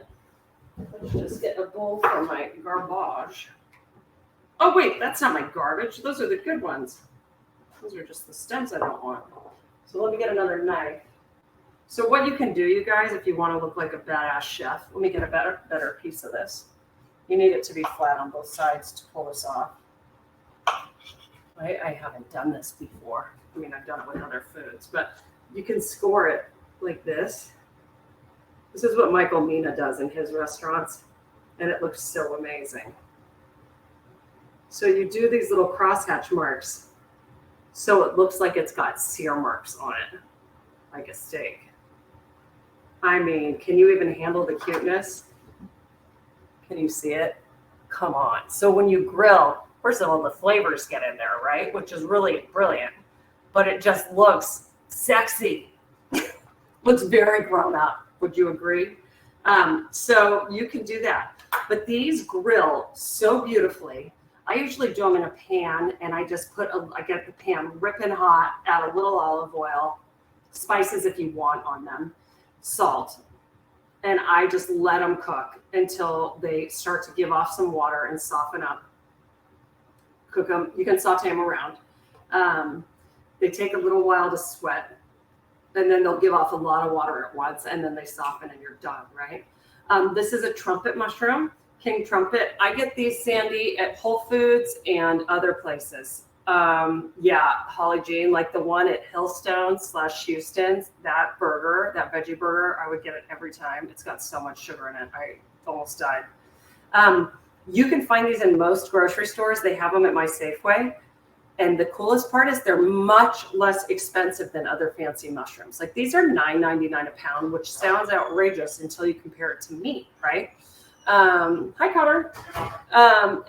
Let's just get a bowl for my garbage. Oh wait, that's not my garbage. Those are the good ones. Those are just the stems I don't want. So let me get another knife. So what you can do, you guys, if you want to look like a badass chef, let me get a better piece of this. You need it to be flat on both sides to pull this off. I haven't done this before. I mean, I've done it with other foods, but you can score it like this. This is what Michael Mina does in his restaurants, and it looks so amazing. So you do these little crosshatch marks so it looks like it's got sear marks on it, like a steak. I mean, can you even handle the cuteness? Can you see it? Come on. So when you grill, first of all, the flavors get in there, right? Which is really brilliant, but it just looks sexy. Looks very grown up. Would you agree? So you can do that. But these grill so beautifully. I usually do them in a pan, and I just I get the pan ripping hot, add a little olive oil, spices if you want on them, salt, and I just let them cook until they start to give off some water and soften up. Cook them. You can saute them around. They take a little while to sweat, and then they'll give off a lot of water at once, and then they soften and you're done, right? This is a trumpet mushroom, king trumpet. I get these, Sandy, at Whole Foods and other places. Yeah, Holly Jean, like the one at Hillstone/Houston's, that burger, that veggie burger, I would get it every time. It's got so much sugar in it. I almost died. You can find these in most grocery stores. They have them at my Safeway. And the coolest part is they're much less expensive than other fancy mushrooms. Like these are $9.99 a pound, which sounds outrageous until you compare it to meat, right? Hi, Connor.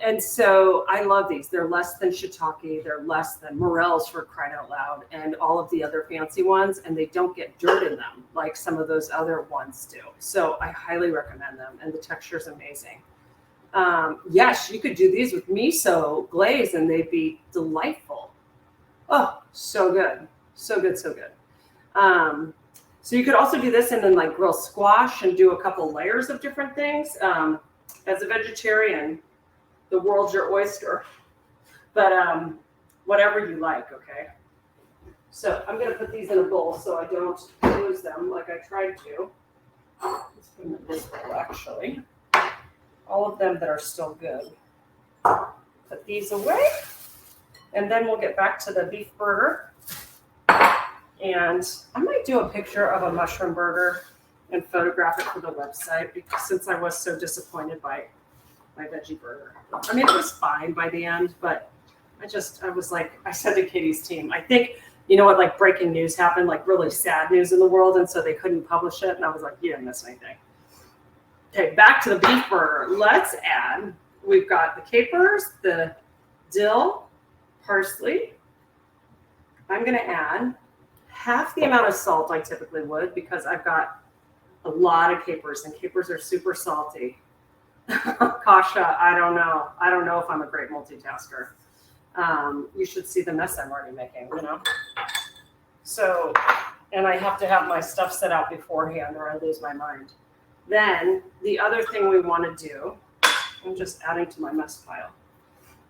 And so I love these. They're less than shiitake. They're less than morels, for crying out loud, and all of the other fancy ones. And they don't get dirt in them like some of those other ones do. So I highly recommend them. And the texture is amazing. Yes, you could do these with miso glaze and they'd be delightful. Oh, so good. So good, so good. So you could also do this and then like grill squash and do a couple layers of different things. As a vegetarian, the world's your oyster. But whatever you like, okay? So I'm going to put these in a bowl so I don't lose them like I tried to. Let's put them in this bowl, actually. All of them that are still good. Put these away. And then we'll get back to the beef burger. And I might do a picture of a mushroom burger and photograph it for the website because since I was so disappointed by my veggie burger. I mean, it was fine by the end, but I was like, I said to Katie's team, I think, you know what, like breaking news happened, like really sad news in the world, and so they couldn't publish it. And I was like, you didn't miss anything. Okay, back to the beef burger. Let's add, we've got the capers, the dill, parsley. I'm going to add half the amount of salt I typically would because I've got a lot of capers, and capers are super salty. Kasha, I don't know. I don't know if I'm a great multitasker. You should see the mess I'm already making, you know? So, and I have to have my stuff set out beforehand or I lose my mind. Then the other thing we want to do, I'm just adding to my mess pile,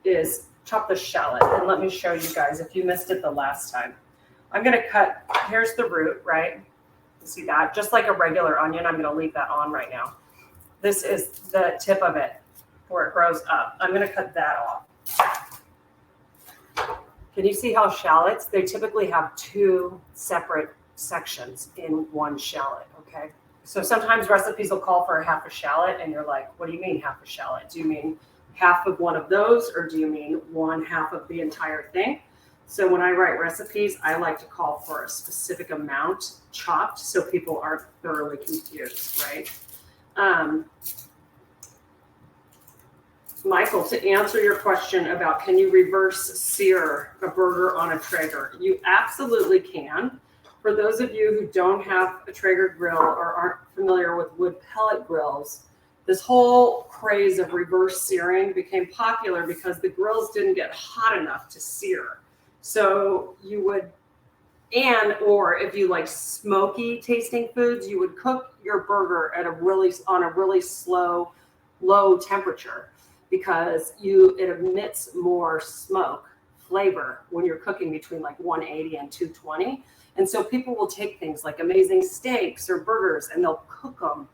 is chop the shallot. And let me show you guys if you missed it the last time. I'm going to cut, here's the root, right? You see that? Just like a regular onion, I'm going to leave that on right now. This is the tip of it where it grows up. I'm going to cut that off. Can you see how shallots, they typically have two separate sections in one shallot, okay? So sometimes recipes will call for a half a shallot, and you're like, what do you mean half a shallot? Do you mean half of one of those, or do you mean one half of the entire thing? So when I write recipes, I like to call for a specific amount chopped so people aren't thoroughly confused, right? Michael, to answer your question about can you reverse sear a burger on a Traeger, you absolutely can. For those of you who don't have a Traeger grill or aren't familiar with wood pellet grills, this whole craze of reverse searing became popular because the grills didn't get hot enough to sear. So you would or if you like smoky tasting foods, you would cook your burger at on a really slow, low temperature, because it emits more smoke flavor when you're cooking between like 180 and 220. And so people will take things like amazing steaks or burgers and they'll cook them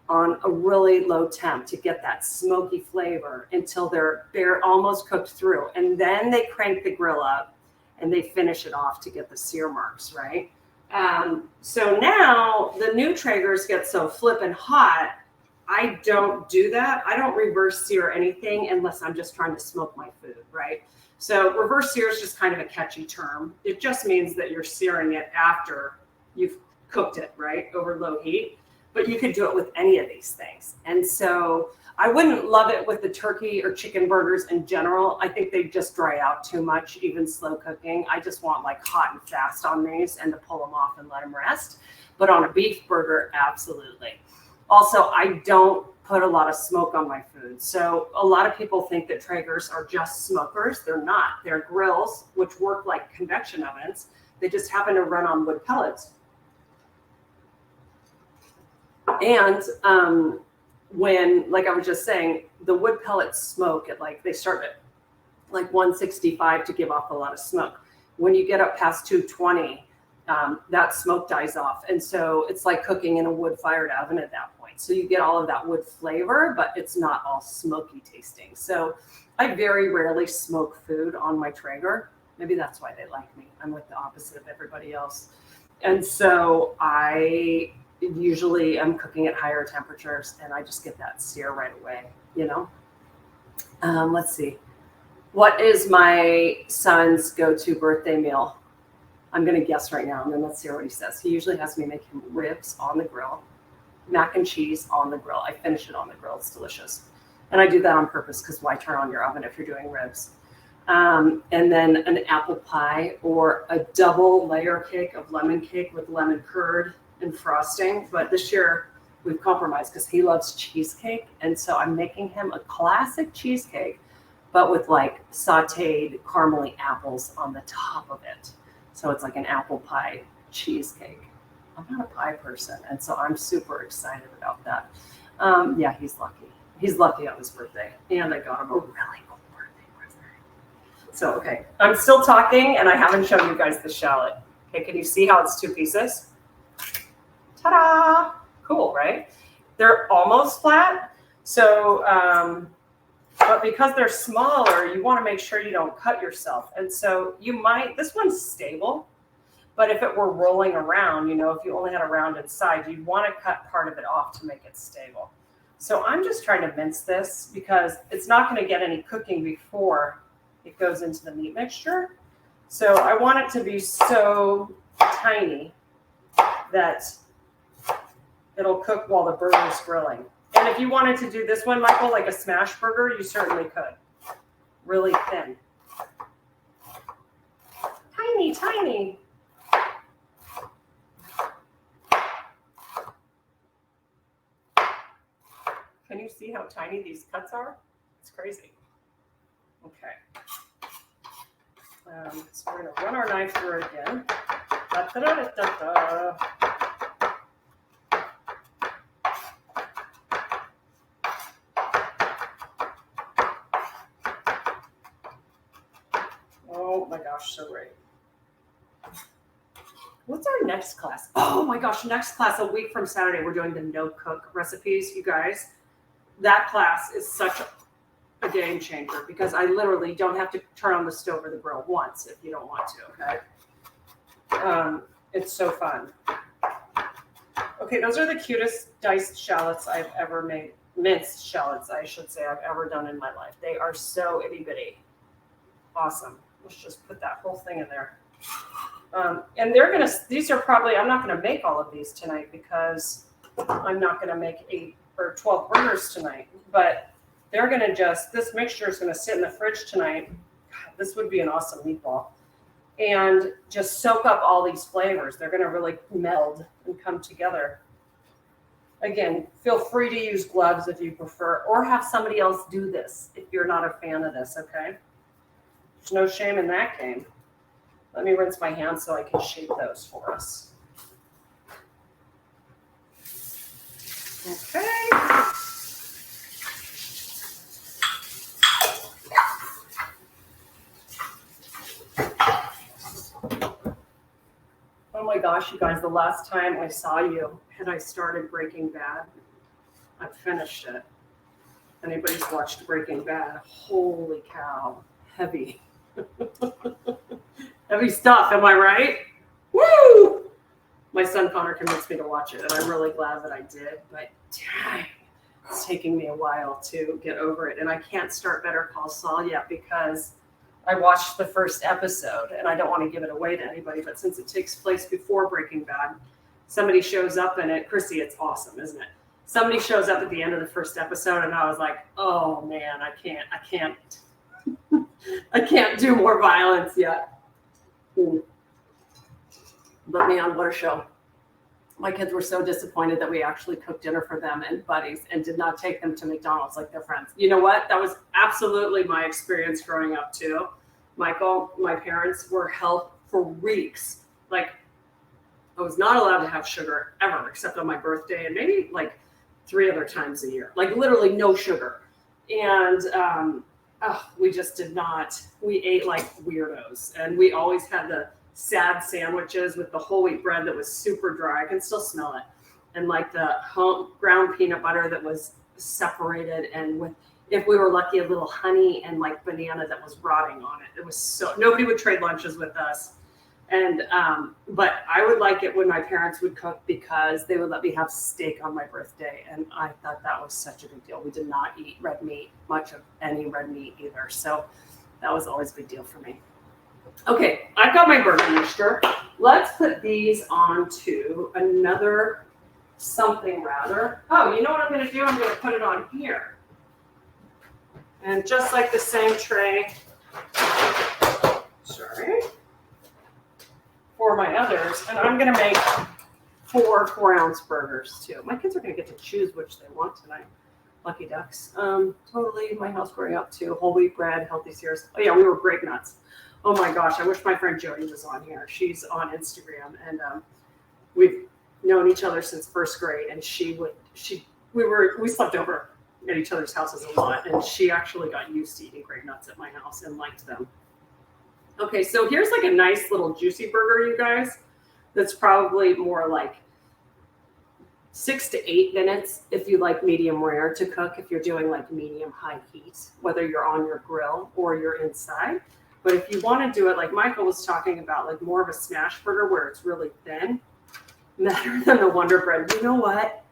on a really low temp to get that smoky flavor until they're almost cooked through. And then they crank the grill up and they finish it off to get the sear marks, right? So now the new Traegers get so flippin' hot, I don't do that. I don't reverse sear anything unless I'm just trying to smoke my food, right? So reverse sear is just kind of a catchy term. It just means that you're searing it after you've cooked it, right, over low heat. But you could do it with any of these things. And so I wouldn't love it with the turkey or chicken burgers in general. I think they just dry out too much, even slow cooking. I just want like hot and fast on these and to pull them off and let them rest. But on a beef burger, absolutely. Also, I don't put a lot of smoke on my food. So a lot of people think that Traegers are just smokers. They're not. They're grills, which work like convection ovens. They just happen to run on wood pellets. And when, like I was just saying, the wood pellets smoke at they start at like 165 to give off a lot of smoke. When you get up past 220, that smoke dies off. And so it's like cooking in a wood-fired oven at that point. So you get all of that wood flavor, but it's not all smoky tasting. So I very rarely smoke food on my Traeger. Maybe that's why they like me. I'm like the opposite of everybody else. And so I usually am cooking at higher temperatures and I just get that sear right away, you know? Let's see. What is my son's go-to birthday meal? I'm going to guess right now, and then let's see what he says. He usually has me make him ribs on the grill, mac and cheese on the grill. I finish it on the grill. It's delicious. And I do that on purpose because why turn on your oven if you're doing ribs? And then an apple pie or a double layer cake of lemon cake with lemon curd and frosting. But this year we've compromised because he loves cheesecake. And so I'm making him a classic cheesecake, but with like sauteed caramely apples on the top of it. So it's like an apple pie cheesecake. I'm not a pie person, and so I'm super excited about that. Yeah, he's lucky. He's lucky on his birthday, and I got him a really cool birthday present. So, okay, I'm still talking, and I haven't shown you guys the shallot. Okay, can you see how it's two pieces? Ta-da! Cool, right? They're almost flat, so but because they're smaller, you want to make sure you don't cut yourself. And so this one's stable, but if it were rolling around, if you only had a round inside, you'd want to cut part of it off to make it stable. So I'm just trying to mince this because it's not going to get any cooking before it goes into the meat mixture. So I want it to be so tiny that it'll cook while the burger's grilling. And if you wanted to do this one, Michael, like a smash burger, you certainly could. Really thin. Tiny, tiny. Can you see how tiny these cuts are? It's crazy. Okay. So we're going to run our knife through it again. Da, da, da, da, da. Oh my gosh, so great. What's our next class? Oh my gosh, next class, a week from Saturday, we're doing the no-cook recipes, you guys. That class is such a game changer because I literally don't have to turn on the stove or the grill once if you don't want to, okay? It's so fun. Okay, those are the cutest diced shallots I've ever made. Minced shallots, I should say, I've ever done in my life. They are so itty-bitty. Awesome. Let's just put that whole thing in there. And these are probably, I'm not going to make all of these tonight because I'm not going to make 8 or 12 burgers tonight, but they're going to this mixture is going to sit in the fridge tonight. God, this would be an awesome meatball. And just soak up all these flavors. They're going to really meld and come together. Again, feel free to use gloves if you prefer, or have somebody else do this if you're not a fan of this, okay? There's no shame in that game. Let me rinse my hands so I can shape those for us. Okay. Oh my gosh, you guys, the last time I saw you and I started Breaking Bad, I finished it. Anybody's watched Breaking Bad, holy cow, heavy. Heavy stuff, am I right? Woo! My son Connor convinced me to watch it, and I'm really glad that I did, but dang, it's taking me a while to get over it. And I can't start Better Call Saul yet because I watched the first episode, and I don't want to give it away to anybody, but since it takes place before Breaking Bad, somebody shows up in it. Chrissy, it's awesome, isn't it? Somebody shows up at the end of the first episode, and I was like, oh man, I can't I can't do more violence yet. But man, what a show. My kids were so disappointed that we actually cooked dinner for them and buddies and did not take them to McDonald's like their friends. You know what? That was absolutely my experience growing up too. Michael, my parents were health freaks. Like, I was not allowed to have sugar ever except on my birthday and maybe like 3 other times a year. Like literally no sugar. And we just did not. We ate like weirdos. And we always had the sad sandwiches with the whole wheat bread that was super dry. I can still smell it. And like the ground peanut butter that was separated, and with, if we were lucky, a little honey and like banana that was rotting on it. It was so, nobody would trade lunches with us. And but I would like it when my parents would cook because they would let me have steak on my birthday, and I thought that was such a big deal. We did not eat red meat, much of any red meat either, so that was always a big deal for me. Okay, I've got my burger mixture. Let's put these onto another something rather. Oh, you know what I'm going to do? I'm going to put it on here. And just like the same tray, sorry, for my others, and I'm going to make 4 4-ounce burgers too. My kids are going to get to choose which they want tonight. Lucky ducks. Totally my house growing up too. Whole wheat bread, healthy cereals. Oh yeah, we were grape nuts. Oh my gosh, I wish my friend Jody was on here. She's on Instagram, and we've known each other since first grade. And we slept over at each other's houses a lot, and she actually got used to eating grape nuts at my house and liked them. Okay, so here's like a nice little juicy burger, you guys. That's probably more like 6 to 8 minutes if you like medium rare to cook. If you're doing like medium high heat, whether you're on your grill or you're inside. But if you want to do it like Michael was talking about, like more of a smash burger where it's really thin, better than the Wonder Bread. You know what?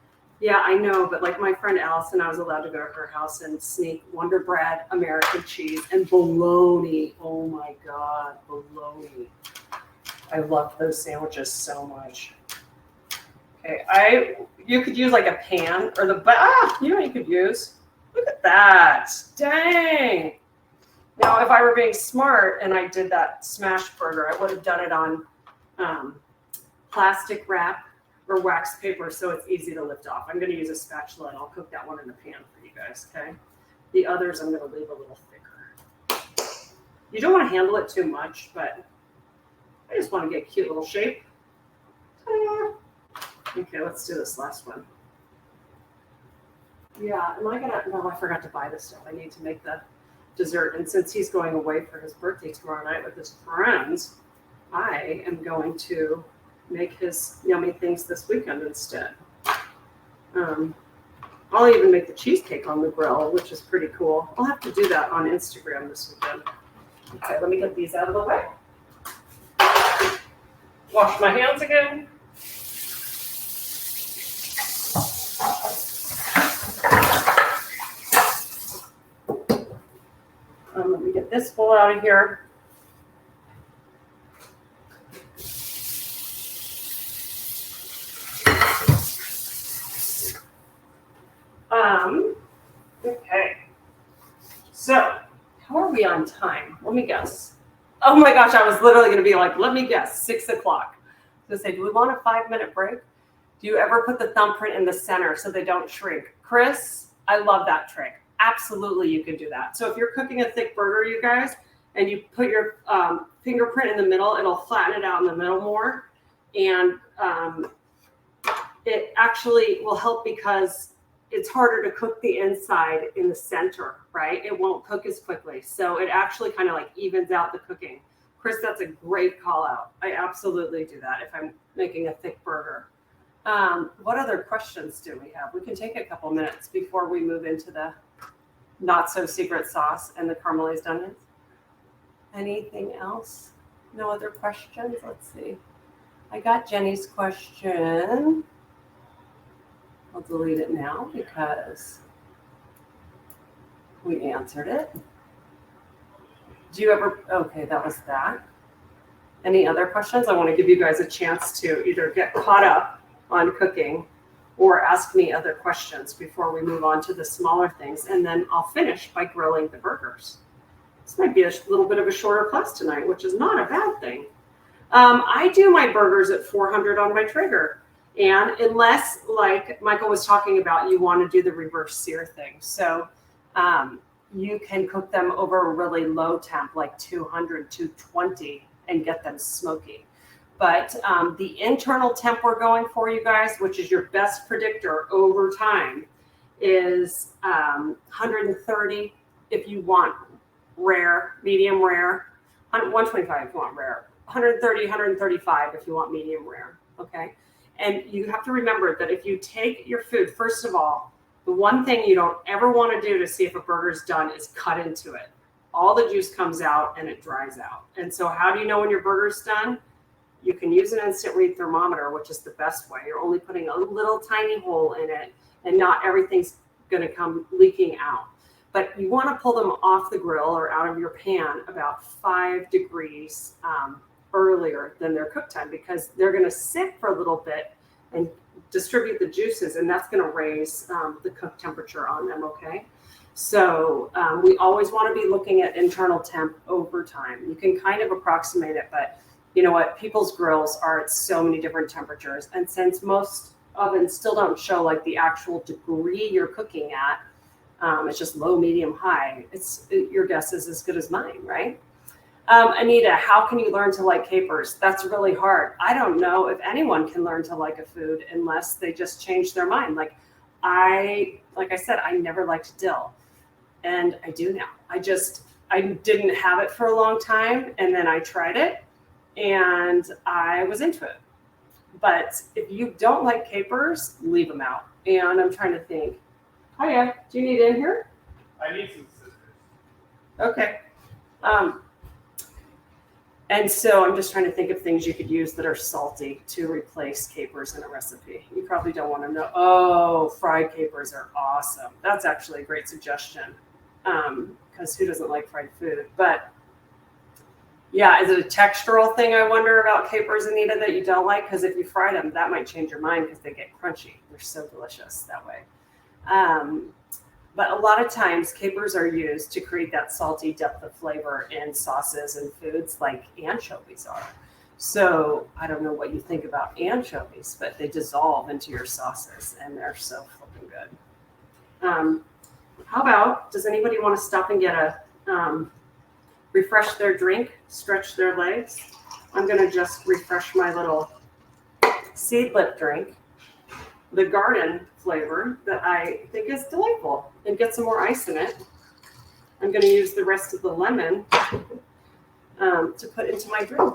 Yeah, I know. But like my friend Allison, I was allowed to go to her house and sneak Wonder Bread, American cheese, and bologna. Oh my God, bologna. I love those sandwiches so much. Okay, you could use like a pan or you know what you could use? Look at that. Dang. Now, if I were being smart and I did that smash burger, I would have done it on plastic wrap or wax paper so it's easy to lift off. I'm going to use a spatula and I'll cook that one in the pan for you guys, okay? The others I'm going to leave a little thicker. You don't want to handle it too much, but I just want to get a cute little shape. Okay, let's do this last one. Yeah, no, I forgot to buy this stuff. I need to make the dessert. And since he's going away for his birthday tomorrow night with his friends, I am going to make his yummy things this weekend instead. I'll even make the cheesecake on the grill, which is pretty cool. I'll have to do that on Instagram this weekend. Okay, let me get these out of the way. Wash my hands again. Let me get this bowl out of here. Okay. So, how are we on time? Let me guess. Oh my gosh, I was literally going to be like, let me guess, 6 o'clock. So say, do we want a 5-minute break? Do you ever put the thumbprint in the center so they don't shrink? Chris, I love that trick. Absolutely, you can do that. So if you're cooking a thick burger, you guys, and you put your fingerprint in the middle, it'll flatten it out in the middle more. And it actually will help because it's harder to cook the inside in the center, right? It won't cook as quickly. So it actually kind of like evens out the cooking. Chris, that's a great call out. I absolutely do that if I'm making a thick burger. What other questions do we have? We can take a couple minutes before we move into the not so secret sauce and the caramelized onions. Anything else? No other questions? Let's see. I got Jenny's question. I'll delete it now because we answered it. Do you ever, okay, that was that. Any other questions? I want to give you guys a chance to either get caught up on cooking or ask me other questions before we move on to the smaller things. And then I'll finish by grilling the burgers. This might be a little bit of a shorter class tonight, which is not a bad thing. I do my burgers at 400 on my Traeger. And unless, like Michael was talking about, you want to do the reverse sear thing. So you can cook them over a really low temp, like 200, 220, and get them smoky. But the internal temp we're going for, you guys, which is your best predictor over time, is 130 if you want rare, medium rare, 125 if you want rare, 130, 135 if you want medium rare, okay? And you have to remember that if you take your food, first of all, the one thing you don't ever want to do to see if a burger's done is cut into it. All the juice comes out and it dries out. And so how do you know when your burger's done? You can use an instant read thermometer, which is the best way. You're only putting a little tiny hole in it and not everything's going to come leaking out. But you want to pull them off the grill or out of your pan about 5 degrees earlier than their cook time because they're going to sit for a little bit and distribute the juices, and that's going to raise the cook temperature on them, okay? So we always want to be looking at internal temp over time. You can kind of approximate it, but you know what? People's grills are at so many different temperatures, and since most ovens still don't show like the actual degree you're cooking at, it's just low, medium, high. Your guess is as good as mine, right? Anita, how can you learn to like capers? That's really hard. I don't know if anyone can learn to like a food unless they just change their mind. Like I said, I never liked dill, and I do now. I didn't have it for a long time, and then I tried it, and I was into it. But if you don't like capers, leave them out. And I'm trying to think. Hiya, do you need in here? I need some scissors. Okay. And so I'm just trying to think of things you could use that are salty to replace capers in a recipe. You probably don't want to know. Oh, fried capers are awesome. That's actually a great suggestion because who doesn't like fried food? But yeah, is it a textural thing, I wonder, about capers, Anita, that you don't like? Because if you fry them, that might change your mind because they get crunchy. They're so delicious that way. But a lot of times capers are used to create that salty depth of flavor in sauces and foods like anchovies are. So I don't know what you think about anchovies, but they dissolve into your sauces and they're so flipping good. How about, does anybody want to stop and get a, refresh their drink, stretch their legs? I'm going to just refresh my little seed lip drink, the garden flavor that I think is delightful, and get some more ice in it. I'm going to use the rest of the lemon to put into my drink.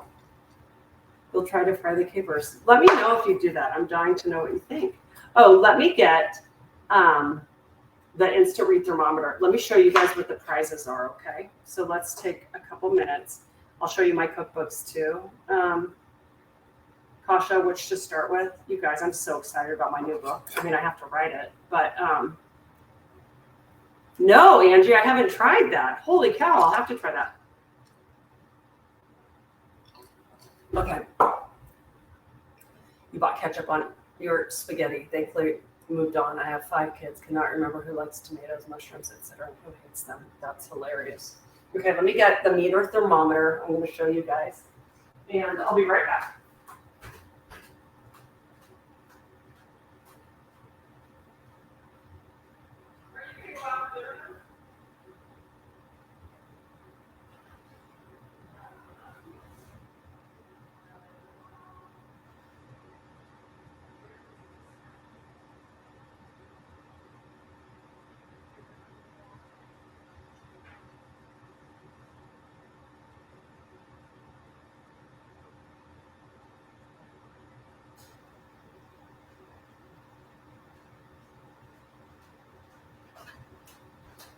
We'll try to fry the capers. Let me know if you do that. I'm dying to know what you think. Oh, let me get the instant read thermometer. Let me show you guys what the prizes are, okay? So let's take a couple minutes. I'll show you my cookbooks too. Kasha, which to start with. You guys, I'm so excited about my new book. I mean, I have to write it, but no, Angie, I haven't tried that. Holy cow, I'll have to try that. Okay. You bought ketchup on your spaghetti. Thankfully, moved on. I have 5 kids, cannot remember who likes tomatoes, mushrooms, etc. Who hates them. That's hilarious. Okay, let me get the meter thermometer. I'm going to show you guys, and I'll be right back.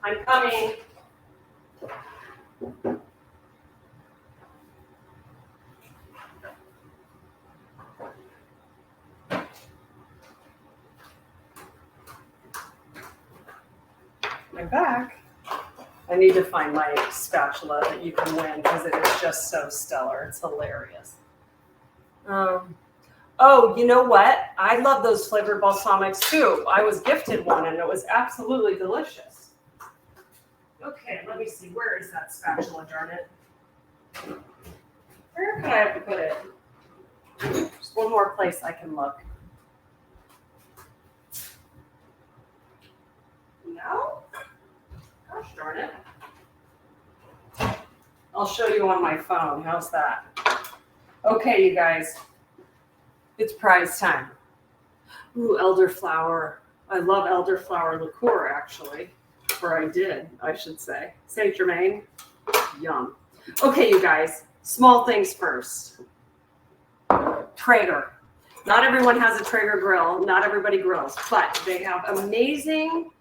I'm coming. I'm back. I need to find my spatula that you can win because it is just so stellar. It's hilarious. Oh, you know what? I love those flavored balsamics too. I was gifted one and it was absolutely delicious. Okay, let me see. Where is that spatula, darn it? Where can I have to put it? There's one more place I can look. No? Gosh darn it. I'll show you on my phone. How's that? Okay, you guys. It's prize time. Ooh, elderflower. I love elderflower liqueur, actually. Or I should say. Saint Germain. Yum. Okay, you guys. Small things first. Traeger. Not everyone has a Traeger grill. Not everybody grills. But they have amazing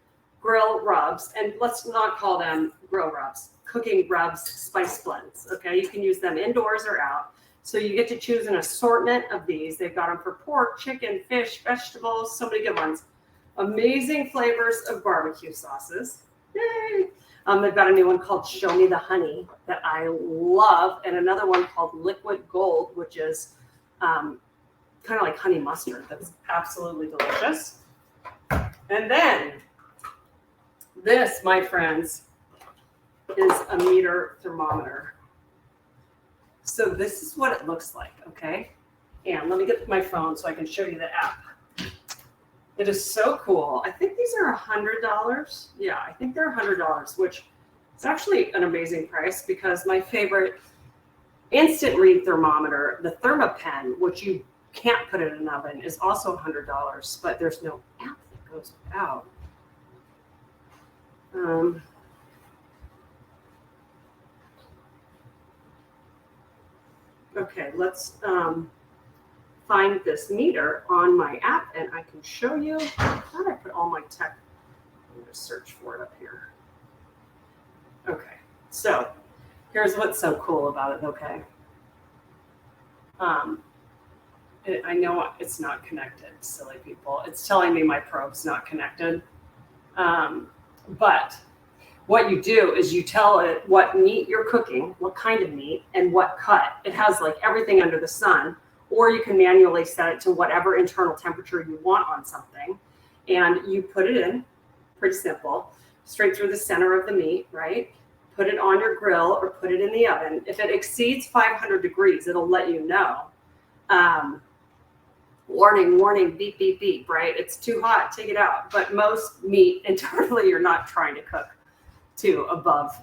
grill rubs. And let's not call them grill rubs. Cooking rubs, spice blends. Okay, you can use them indoors or out. So you get to choose an assortment of these. They've got them for pork, chicken, fish, vegetables, so many good ones. Amazing flavors of barbecue sauces. Yay! They've got a new one called Show Me the Honey that I love, and another one called Liquid Gold, which is kind of like honey mustard. That's absolutely delicious. And then this, my friends, is a meter thermometer. So this is what it looks like, okay? And let me get my phone so I can show you the app. It is so cool. I think these are $100. Yeah, I think they're $100, which is actually an amazing price because my favorite instant read thermometer, the ThermaPen, which you can't put in an oven, is also $100, but there's no app that goes without. Okay, let's find this meter on my app and I can show you. I thought I put all my tech. I'm going to search for it up here. Okay, so here's what's so cool about it, okay? I know it's not connected, silly people. It's telling me my probe's not connected. But what you do is you tell it what meat you're cooking, what kind of meat, and what cut. It has like everything under the sun, or you can manually set it to whatever internal temperature you want on something. And you put it in, pretty simple, straight through the center of the meat, right? Put it on your grill or put it in the oven. If it exceeds 500 degrees, it'll let you know. Warning, warning, beep, beep, beep, right? It's too hot, take it out. But most meat internally, you're not trying to cook to above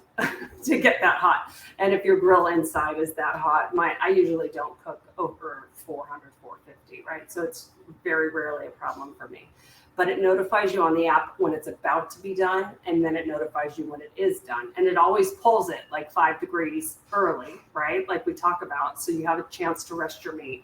to get that hot. And if your grill inside is that hot, I usually don't cook over 400, 450, right? So it's very rarely a problem for me. But it notifies you on the app when it's about to be done, and then it notifies you when it is done. And it always pulls it like 5 degrees early, right? Like we talk about, so you have a chance to rest your meat.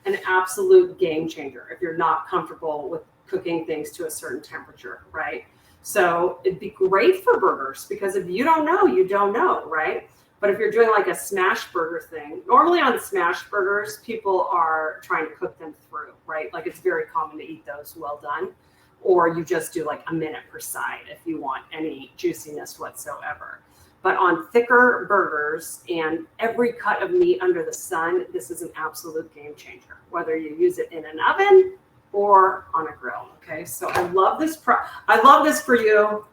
An absolute game changer if you're not comfortable with cooking things to a certain temperature, right? So it'd be great for burgers because if you don't know, you don't know, right? But if you're doing like a smash burger thing, normally on smash burgers, people are trying to cook them through, right? Like it's very common to eat those well done, or you just do like a minute per side if you want any juiciness whatsoever. But on thicker burgers and every cut of meat under the sun, this is an absolute game changer, whether you use it in an oven or on a grill. Okay, so I love this. I love this for you.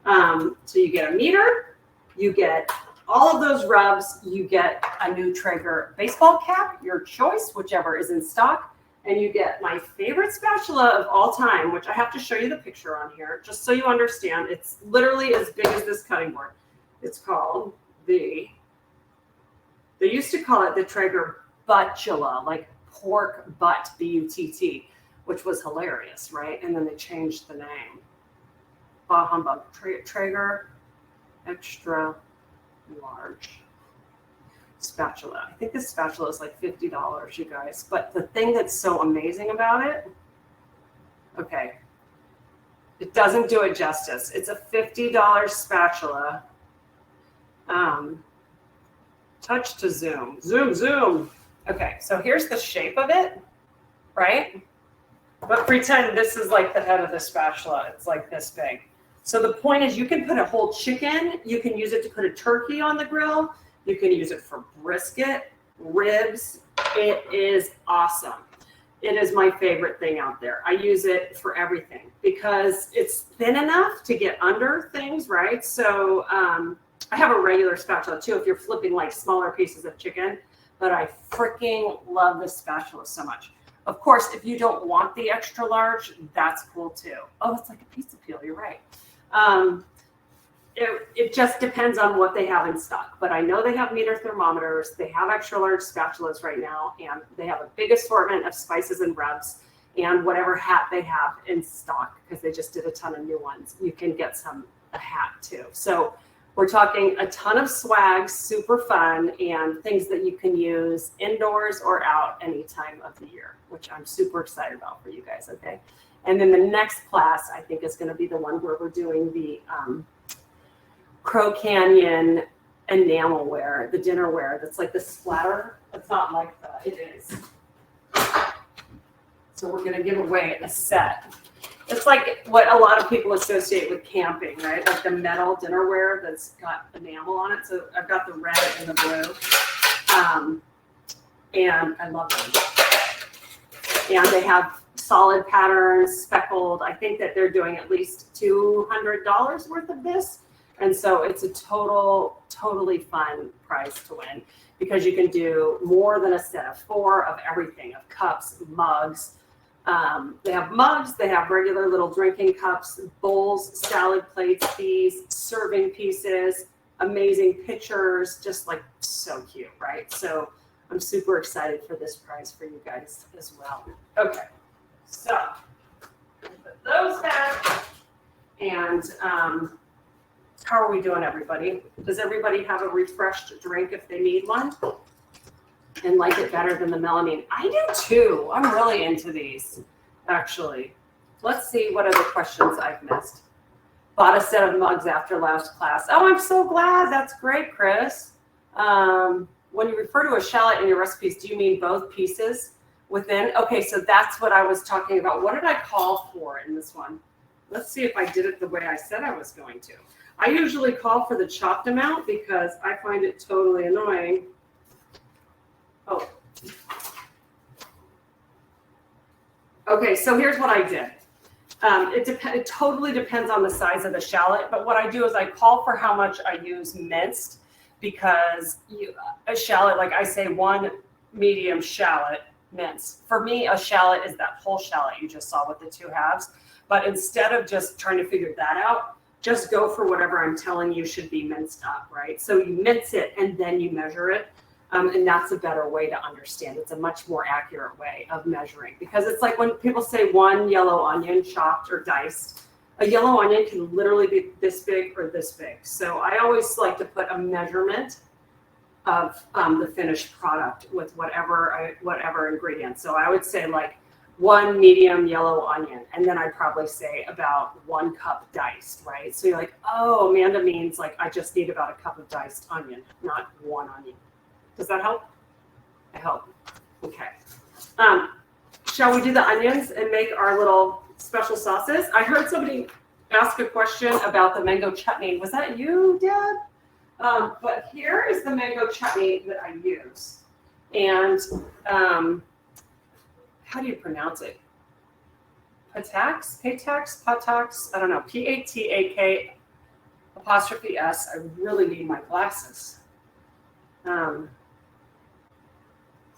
So you get a meter, you get all of those rubs, you get a new Traeger baseball cap, your choice, whichever is in stock, and you get my favorite spatula of all time, which I have to show you the picture on here, just so you understand. It's literally as big as this cutting board. It's called they used to call it the Traeger buttula, like pork butt, B-U-T-T, which was hilarious, right? And then they changed the name. Bah humbug. Traeger extra large spatula. I think this spatula is like $50, you guys. But the thing that's so amazing about it, okay, It doesn't do it justice. It's a $50 spatula. Touch to zoom. Zoom, zoom. Okay, so here's the shape of it, right? But pretend this is like the head of the spatula. It's like this big. So the point is you can put a whole chicken. You can use it to put a turkey on the grill. You can use it for brisket, ribs. It is awesome. It is my favorite thing out there. I use it for everything because it's thin enough to get under things, right? So I have a regular spatula too if you're flipping like smaller pieces of chicken, but I freaking love this spatula so much. Of course, if you don't want the extra large, that's cool too. Oh, it's like a pizza peel, you're right. It just depends on what they have in stock, but I know they have meter thermometers. They have extra large spatulas right now, and they have a big assortment of spices and rubs and whatever hat they have in stock because they just did a ton of new ones. You can get a hat too. So we're talking a ton of swag, super fun, and things that you can use indoors or out any time of the year, which I'm super excited about for you guys, okay? And then the next class, I think, is going to be the one where we're doing the Crow Canyon enamelware, the dinnerware that's like the splatter. It's not like that. It is. So we're going to give away a set. It's like what a lot of people associate with camping, right? Like the metal dinnerware that's got enamel on it. So I've got the red and the blue. And I love them. And they have solid patterns, speckled. I think that they're doing at least $200 worth of this. And so it's a totally fun prize to win because you can do more than a set of 4 of everything, of cups, mugs. They have mugs, they have regular little drinking cups, bowls, salad plates, these serving pieces, amazing pictures, just like so cute, right? So I'm super excited for this prize for you guys as well. Okay, so put those back. And how are we doing, everybody? Does everybody have a refreshed drink if they need one? And like it better than the melamine? I do too. I'm really into these, actually. Let's see what other questions I've missed. Bought a set of mugs after last class. Oh, I'm so glad. That's great, Chris. When you refer to a shallot in your recipes, do you mean both pieces within? Okay, so that's what I was talking about. What did I call for in this one? Let's see if I did it the way I said I was going to. I usually call for the chopped amount because I find it totally annoying. Oh. Okay, so here's what I did. It totally depends on the size of the shallot, but what I do is I call for how much I use minced because a shallot, like I say, 1 medium shallot minced. For me, a shallot is that whole shallot you just saw with the 2 halves. But instead of just trying to figure that out, just go for whatever I'm telling you should be minced up, right? So you mince it and then you measure it. And that's a better way to understand. It's a much more accurate way of measuring because it's like when people say 1 yellow onion chopped or diced, a yellow onion can literally be this big or this big. So I always like to put a measurement of the finished product with whatever ingredients. So I would say like 1 medium yellow onion, and then I'd probably say about 1 cup diced, right? So you're like, oh, Amanda means like I just need about a cup of diced onion, not 1 onion. Does that help? I hope. Okay. Shall we do the onions and make our little special sauces? I heard somebody ask a question about the mango chutney. Was that you, Dad? But here is the mango chutney that I use. And how do you pronounce it? Patax? I don't know. P-A-T-A-K apostrophe S. I really need my glasses.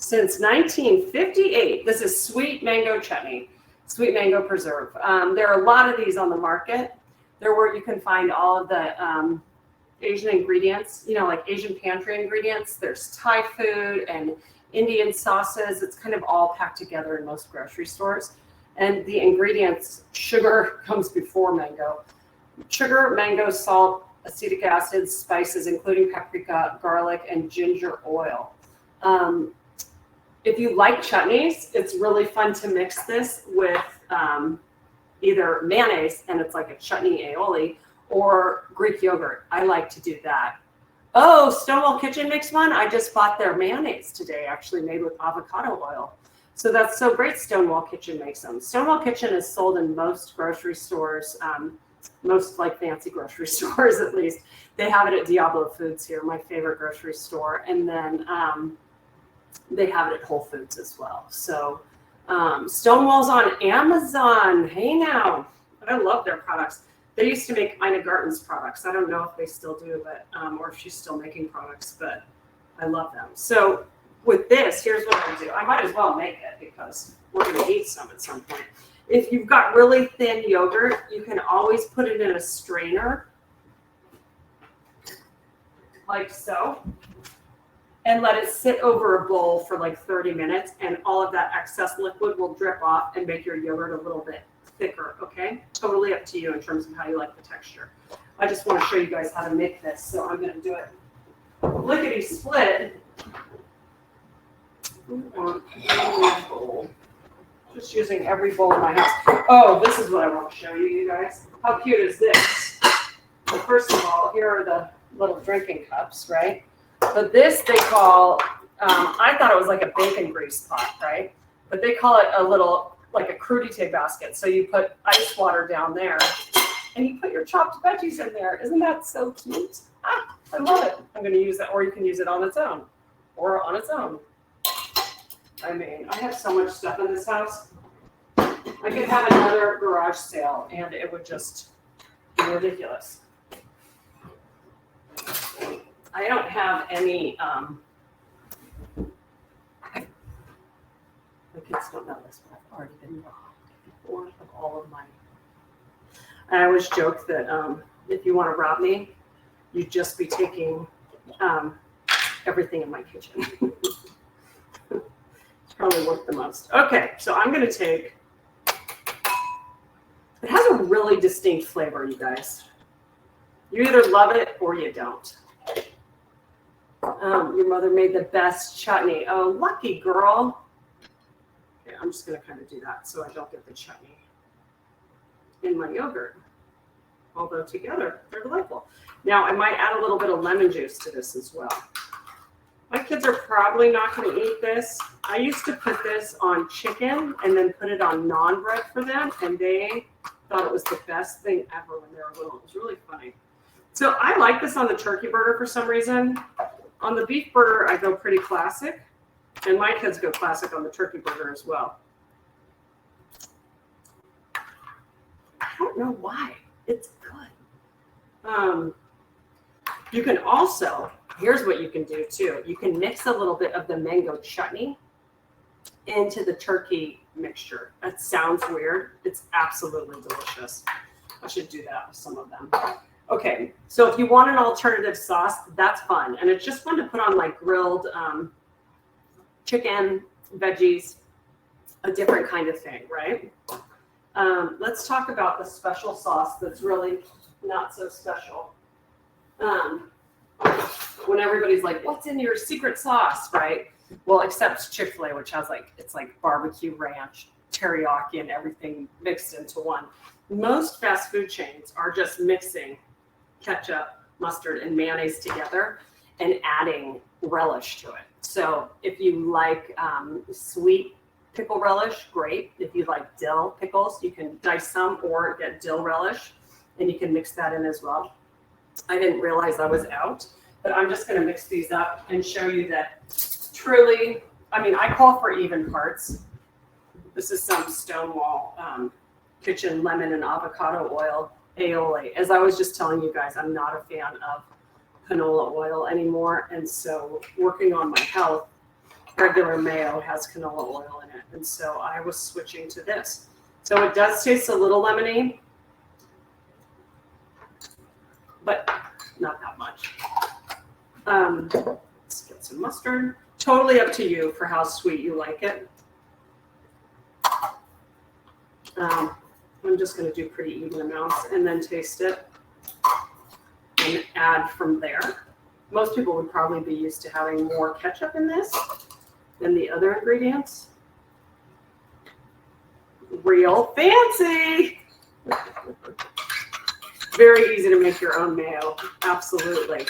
Since 1958, this is sweet mango chutney, sweet mango preserve. There are a lot of these on the market. They're where you can find all of the Asian ingredients, like Asian pantry ingredients. There's Thai food and Indian sauces. It's kind of all packed together in most grocery stores. And the ingredients, sugar comes before mango. Sugar, mango, salt, acetic acid, spices, including paprika, garlic, and ginger oil. If you like chutneys, it's really fun to mix this with either mayonnaise, and it's like a chutney aioli, or Greek yogurt. I like to do that. Oh, Stonewall Kitchen makes one. I just bought their mayonnaise today, actually made with avocado oil. So that's so great. Stonewall Kitchen makes them. Stonewall Kitchen is sold in most grocery stores, most like fancy grocery stores at least. They have it at Diablo Foods here, my favorite grocery store. And then they have it at Whole Foods as well. So Stonewall's on Amazon. Hey now. I love their products. They used to make Ina Garten's products. I don't know if they still do, but or if she's still making products, but I love them. So with this, here's what I do. I might as well make it because we're going to eat some at some point. If you've got really thin yogurt, you can always put it in a strainer, like so, and let it sit over a bowl for like 30 minutes, and all of that excess liquid will drip off and make your yogurt a little bit thicker, okay? Totally up to you in terms of how you like the texture. I just want to show you guys how to make this, so I'm going to do it lickety split. Just using every bowl in my house. Oh, this is what I want to show you, you guys. How cute is this? Well, first of all, here are the little drinking cups, right? But this they call, I thought it was like a bacon grease pot, right? But they call it a little, like a crudité basket. So you put ice water down there and you put your chopped veggies in there. Isn't that so cute? Ah, I love it. I'm going to use that, or you can use it on its own, or on its own. I mean, I have so much stuff in this house. I could have another garage sale and it would just be ridiculous. I don't have any, the kids don't know this, but I've already been robbed before of all of mine. I always joke that if you want to rob me, you'd just be taking everything in my kitchen. It's probably worth the most. Okay, so I'm going to take, it has a really distinct flavor, you guys. You either love it or you don't. Your mother made the best chutney. Oh, lucky girl. Okay, I'm just going to kind of do that so I don't get the chutney in my yogurt. Although together, they're delightful. Now, I might add a little bit of lemon juice to this as well. My kids are probably not going to eat this. I used to put this on chicken and then put it on naan bread for them, and they thought it was the best thing ever when they were little. It was really funny. So I like this on the turkey burger for some reason. On the beef burger, I go pretty classic, and my kids go classic on the turkey burger as well. I don't know why. It's good. You can also, here's what you can do too. You can mix a little bit of the mango chutney into the turkey mixture. That sounds weird. It's absolutely delicious. I should do that with some of them. Okay, so if you want an alternative sauce, that's fun. And it's just fun to put on like grilled chicken, veggies, a different kind of thing, right? Let's talk about the special sauce that's really not so special. When everybody's like, what's in your secret sauce, right? Well, except Chick-fil-A, which has like, it's like barbecue ranch, teriyaki, and everything mixed into one. Most fast food chains are just mixing ketchup, mustard, and mayonnaise together and adding relish to it. So if you like sweet pickle relish, great. If you like dill pickles, you can dice some or get dill relish, and you can mix that in as well. I didn't realize I was out, but I'm just going to mix these up and show you that truly, I mean, I call for even parts. This is some Stonewall Kitchen lemon and avocado oil aioli. As I was just telling you guys, I'm not a fan of canola oil anymore, and so working on my health, regular mayo has canola oil in it, and so I was switching to this. So it does taste a little lemony, but not that much. Let's get some mustard. Totally up to you for how sweet you like it. I'm just going to do pretty even amounts and then taste it and add from there. Most people would probably be used to having more ketchup in this than the other ingredients. Real fancy. Very easy to make your own mayo. Absolutely.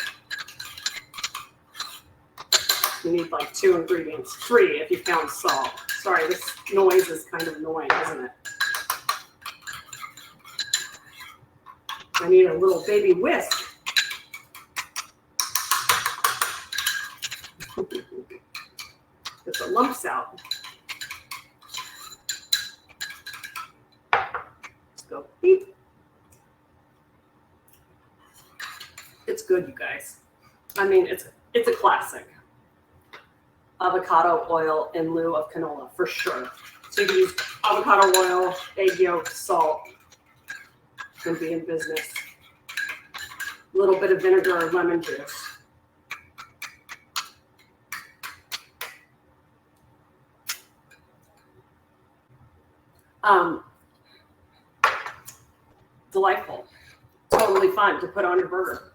You need like 2 ingredients. 3 if you count salt. Sorry, this noise is kind of annoying, isn't it? I need a little baby whisk. Get the lumps out. Let's go beep. It's good, you guys. I mean, it's a classic. Avocado oil in lieu of canola, for sure. So you can use avocado oil, egg yolk, salt. Can be in business. A little bit of vinegar or lemon juice. Delightful. Totally fun to put on your burger.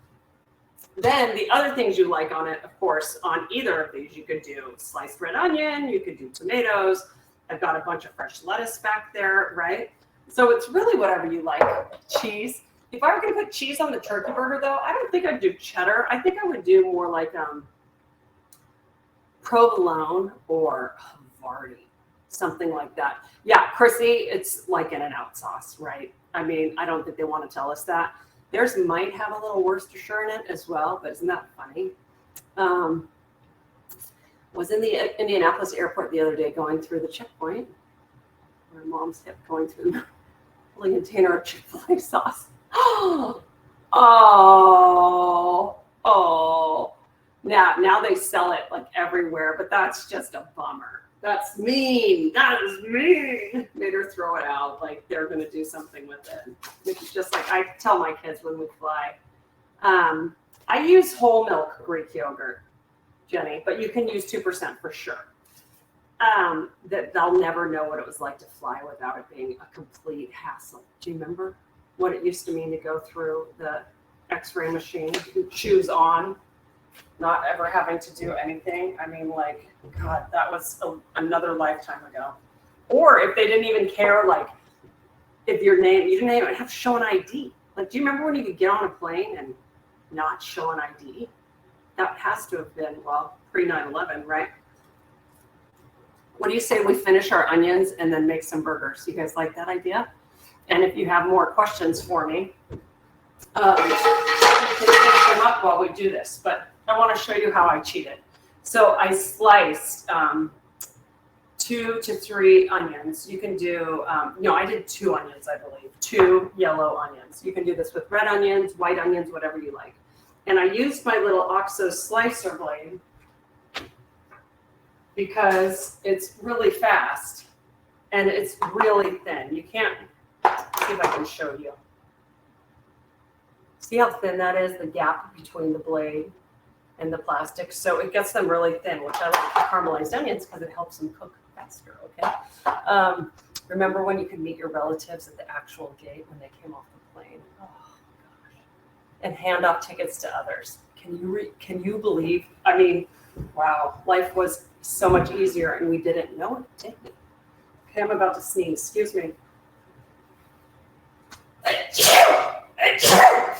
Then the other things you like on it, of course, on either of these, you could do sliced red onion, you could do tomatoes. I've got a bunch of fresh lettuce back there, right? So it's really whatever you like. Cheese. If I were going to put cheese on the turkey burger, though, I don't think I'd do cheddar. I think I would do more like provolone or Havarti, something like that. Yeah, Chrissy, it's like In-N-Out sauce, right? I mean, I don't think they want to tell us that. Theirs might have a little Worcestershire in it as well, but isn't that funny? Was in the Indianapolis airport the other day going through the checkpoint. My mom's hip going through the container of Chick-fil-A sauce. Oh. Now they sell it like everywhere, but that's just a bummer. That's mean. That is mean. Made her throw it out like they're going to do something with it. It's just like I tell my kids when we fly. I use whole milk Greek yogurt, Jenny, but you can use 2% for sure. That they'll never know what it was like to fly without it being a complete hassle. Do you remember what it used to mean to go through the X-ray machine, shoes on, not ever having to do anything? I mean, like, God, that was another lifetime ago. Or if they didn't even care, like, if your name, you didn't even have to show an ID. Like, do you remember when you could get on a plane and not show an ID? That has to have been, well, pre 9/11, right? What do you say we finish our onions and then make some burgers? You guys like that idea? And if you have more questions for me, you can finish them up while we do this. But I want to show you how I cheated. So I sliced 2 to 3 onions. You can do, no, I did 2 onions, I believe. 2 yellow onions. You can do this with red onions, white onions, whatever you like. And I used my little OXO slicer blade because it's really fast and it's really thin. You can't, see if I can show you. See how thin that is, the gap between the blade and the plastic? So it gets them really thin, which I like caramelized onions because it helps them cook faster, okay? Remember when you could meet your relatives at the actual gate when they came off the plane? Oh, gosh. And hand off tickets to others. Can you believe? I mean, wow, life was so much easier and we didn't know it, did we? Okay, I'm about to sneeze. Excuse me. Achoo! Achoo!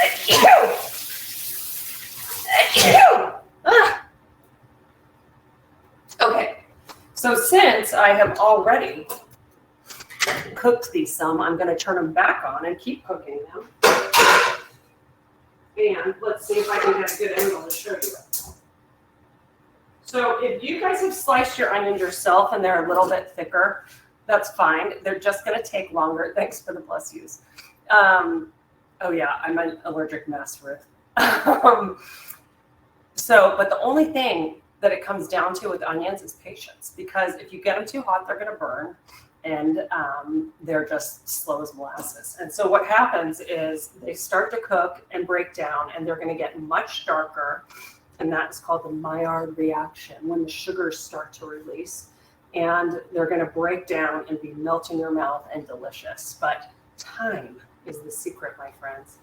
Achoo! Achoo! Ah. Okay, so since I have already cooked these some, I'm going to turn them back on and keep cooking them. And let's see if I can get a good angle to show you it. So if you guys have sliced your onions yourself and they're a little bit thicker, that's fine. They're just going to take longer. Thanks for the bless yous. Oh yeah, I'm an allergic mess, Ruth. But the only thing that it comes down to with onions is patience, because if you get them too hot, they're going to burn, and they're just slow as molasses. And so what happens is they start to cook and break down, and they're going to get much darker, and that's called the Maillard reaction, when the sugars start to release, and they're going to break down and be melt in your mouth and delicious. But time is the secret, my friends.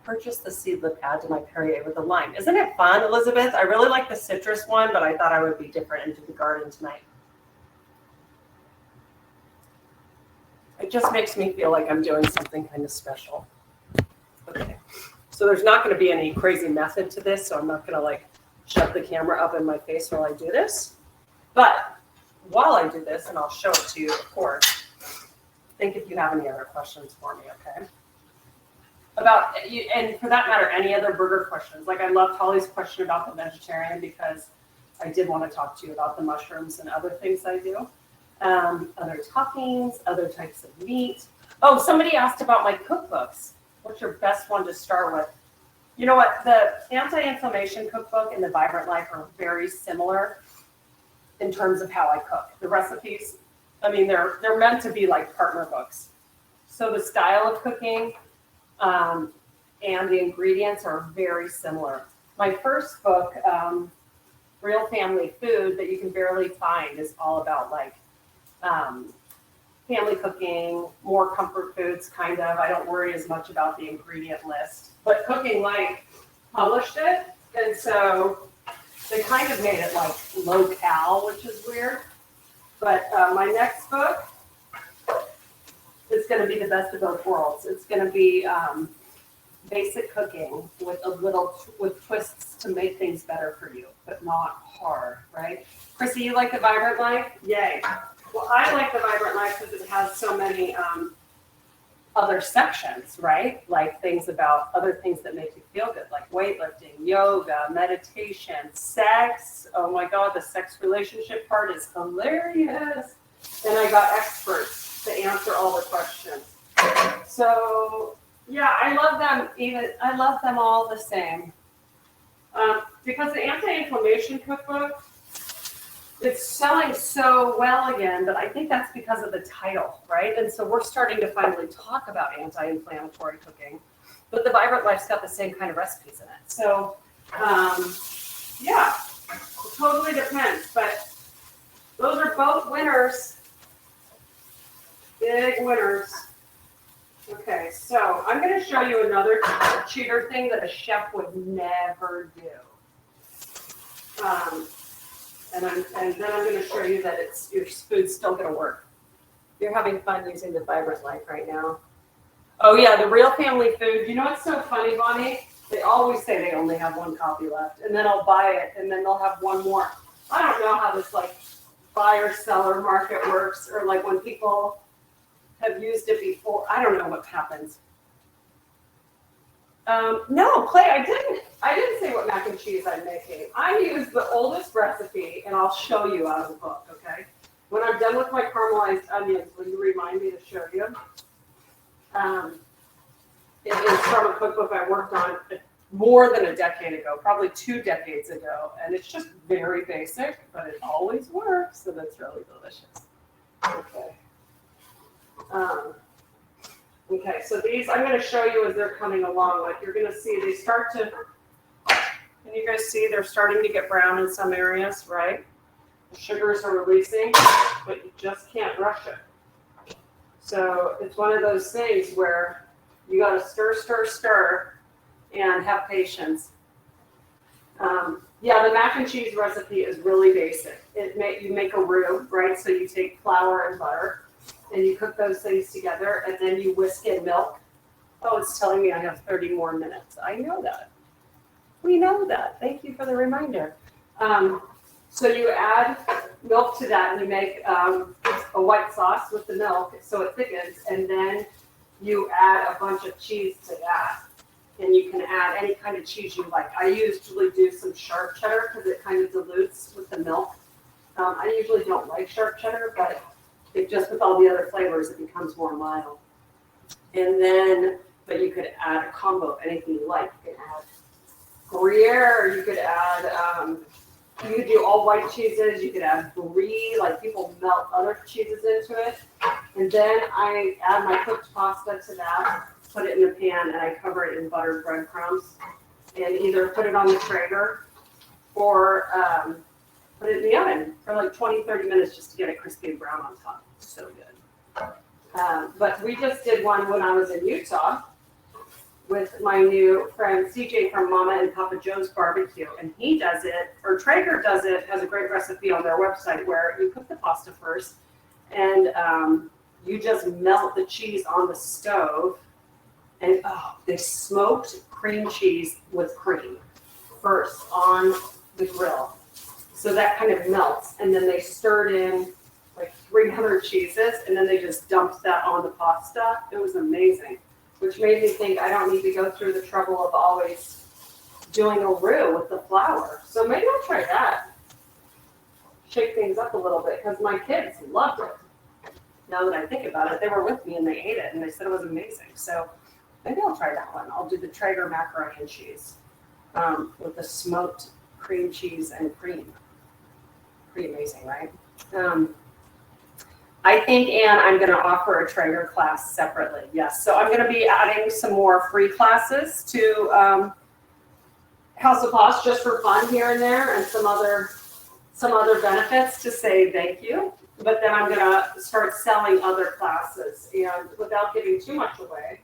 Purchase the seedlip, add to my Perrier with a lime. Isn't it fun, Elizabeth? I really like the citrus one, but I thought I would be different into the garden tonight. It just makes me feel like I'm doing something kind of special. Okay. So there's not going to be any crazy method to this, so I'm not going to like shove the camera up in my face while I do this. But while I do this, and I'll show it to you, of course, think if you have any other questions for me, okay? About, and for that matter, any other burger questions. Like I loved Holly's question about the vegetarian because I did want to talk to you about the mushrooms and other things I do. Other toppings, other types of meat. Oh, somebody asked about my cookbooks. What's your best one to start with? You know what? The anti-inflammation cookbook and the Vibrant Life are very similar in terms of how I cook. The recipes, I mean, they're meant to be like partner books. So the style of cooking and the ingredients are very similar. My first book, Real Family Food, that you can barely find, is all about like family cooking, more comfort foods, kind of. I don't worry as much about the ingredient list. But Cooking Like published it, and so they kind of made it like low-cal, which is weird. But my next book is going to be the best of both worlds. It's going to be basic cooking with twists to make things better for you, but not hard, right? Chrissy, you like the Vibrant Life? Yay. Well, I like the Vibrant Life because it has so many other sections, right? Like things about other things that make you feel good, like weightlifting, yoga, meditation, sex. Oh my God, the sex relationship part is hilarious. And I got experts to answer all the questions. So yeah, I love them. I love them all the same. Because the anti-inflammation cookbook, it's selling so well again, but I think that's because of the title, right? And so we're starting to finally talk about anti-inflammatory cooking, but the Vibrant Life's got the same kind of recipes in it. So, yeah, it totally depends, but those are both winners, big winners. Okay, so I'm going to show you another cheater thing that a chef would never do. And then I'm going to show you that your food's still going to work. You're having fun using the Vibrant Life right now. Oh yeah, the Real Family Food. You know what's so funny, Bonnie? They always say they only have one copy left, and then I'll buy it, and then they'll have one more. I don't know how this like buyer-seller market works, or like when people have used it before. I don't know what happens. No, Clay, I didn't say what mac and cheese I'm making. I used the oldest recipe, and I'll show you out of the book, okay? When I'm done with my caramelized onions, will you remind me to show you? It is from a cookbook I worked on more than a decade ago, probably 2 decades ago, and it's just very basic, but it always works, so that's really delicious. Okay. Okay, so these I'm going to show you as they're coming along. Like you're going to see, they start to, can you guys see they're starting to get brown in some areas, right? The sugars are releasing, but you just can't rush it. So it's one of those things where you got to stir, stir, stir, and have patience. Yeah, the mac and cheese recipe is really basic. You make a roux, right? So you take flour and butter, and you cook those things together, and then you whisk in milk. Oh, it's telling me I have 30 more minutes. I know that. We know that. Thank you for the reminder. So you add milk to that, and you make a white sauce with the milk, so it thickens, and then you add a bunch of cheese to that. And you can add any kind of cheese you like. I usually do some sharp cheddar because it kind of dilutes with the milk. I usually don't like sharp cheddar, but it just with all the other flavors, it becomes more mild. And then, but you could add a combo of anything you like. You could add Gruyere, you could add, you could do all white cheeses, you could add brie, like people melt other cheeses into it. And then I add my cooked pasta to that, put it in a pan, and I cover it in buttered breadcrumbs. And either put it on the Traeger or put it in the oven for like 20-30 minutes just to get it crispy and brown on top. So good. But we just did one when I was in Utah with my new friend CJ from Mama and Papa Joe's Barbecue, and he does it, or Traeger does it, has a great recipe on their website where you cook the pasta first, and you just melt the cheese on the stove, and they smoked cream cheese with cream first on the grill. So that kind of melts, and then they stirred in like 300 cheeses, and then they just dumped that on the pasta. It was amazing, which made me think I don't need to go through the trouble of always doing a roux with the flour. So maybe I'll try that. Shake things up a little bit, because my kids loved it. Now that I think about it, they were with me and they ate it, and they said it was amazing. So maybe I'll try that one. I'll do the Traeger macaroni and cheese with the smoked cream cheese and cream. Pretty amazing, right? I think, Anne, I'm going to offer a Traeger class separately. Yes. So I'm going to be adding some more free classes to House of Haas just for fun here and there, and some other benefits to say thank you. But then I'm going to start selling other classes, and without giving too much away,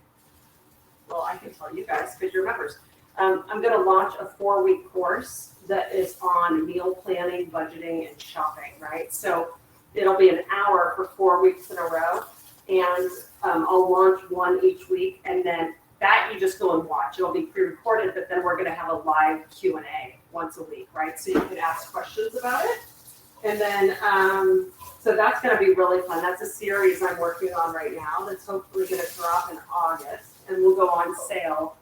well, I can tell you guys because you're members. I'm going to launch a 4-week course that is on meal planning, budgeting, and shopping, right? So it'll be an hour for 4 weeks in a row, and I'll launch one each week, and then that you just go and watch. It'll be pre-recorded, but then we're going to have a live Q&A once a week, right? So you can ask questions about it. And then, so that's going to be really fun. That's a series I'm working on right now that's hopefully going to drop in August, and we'll go on sale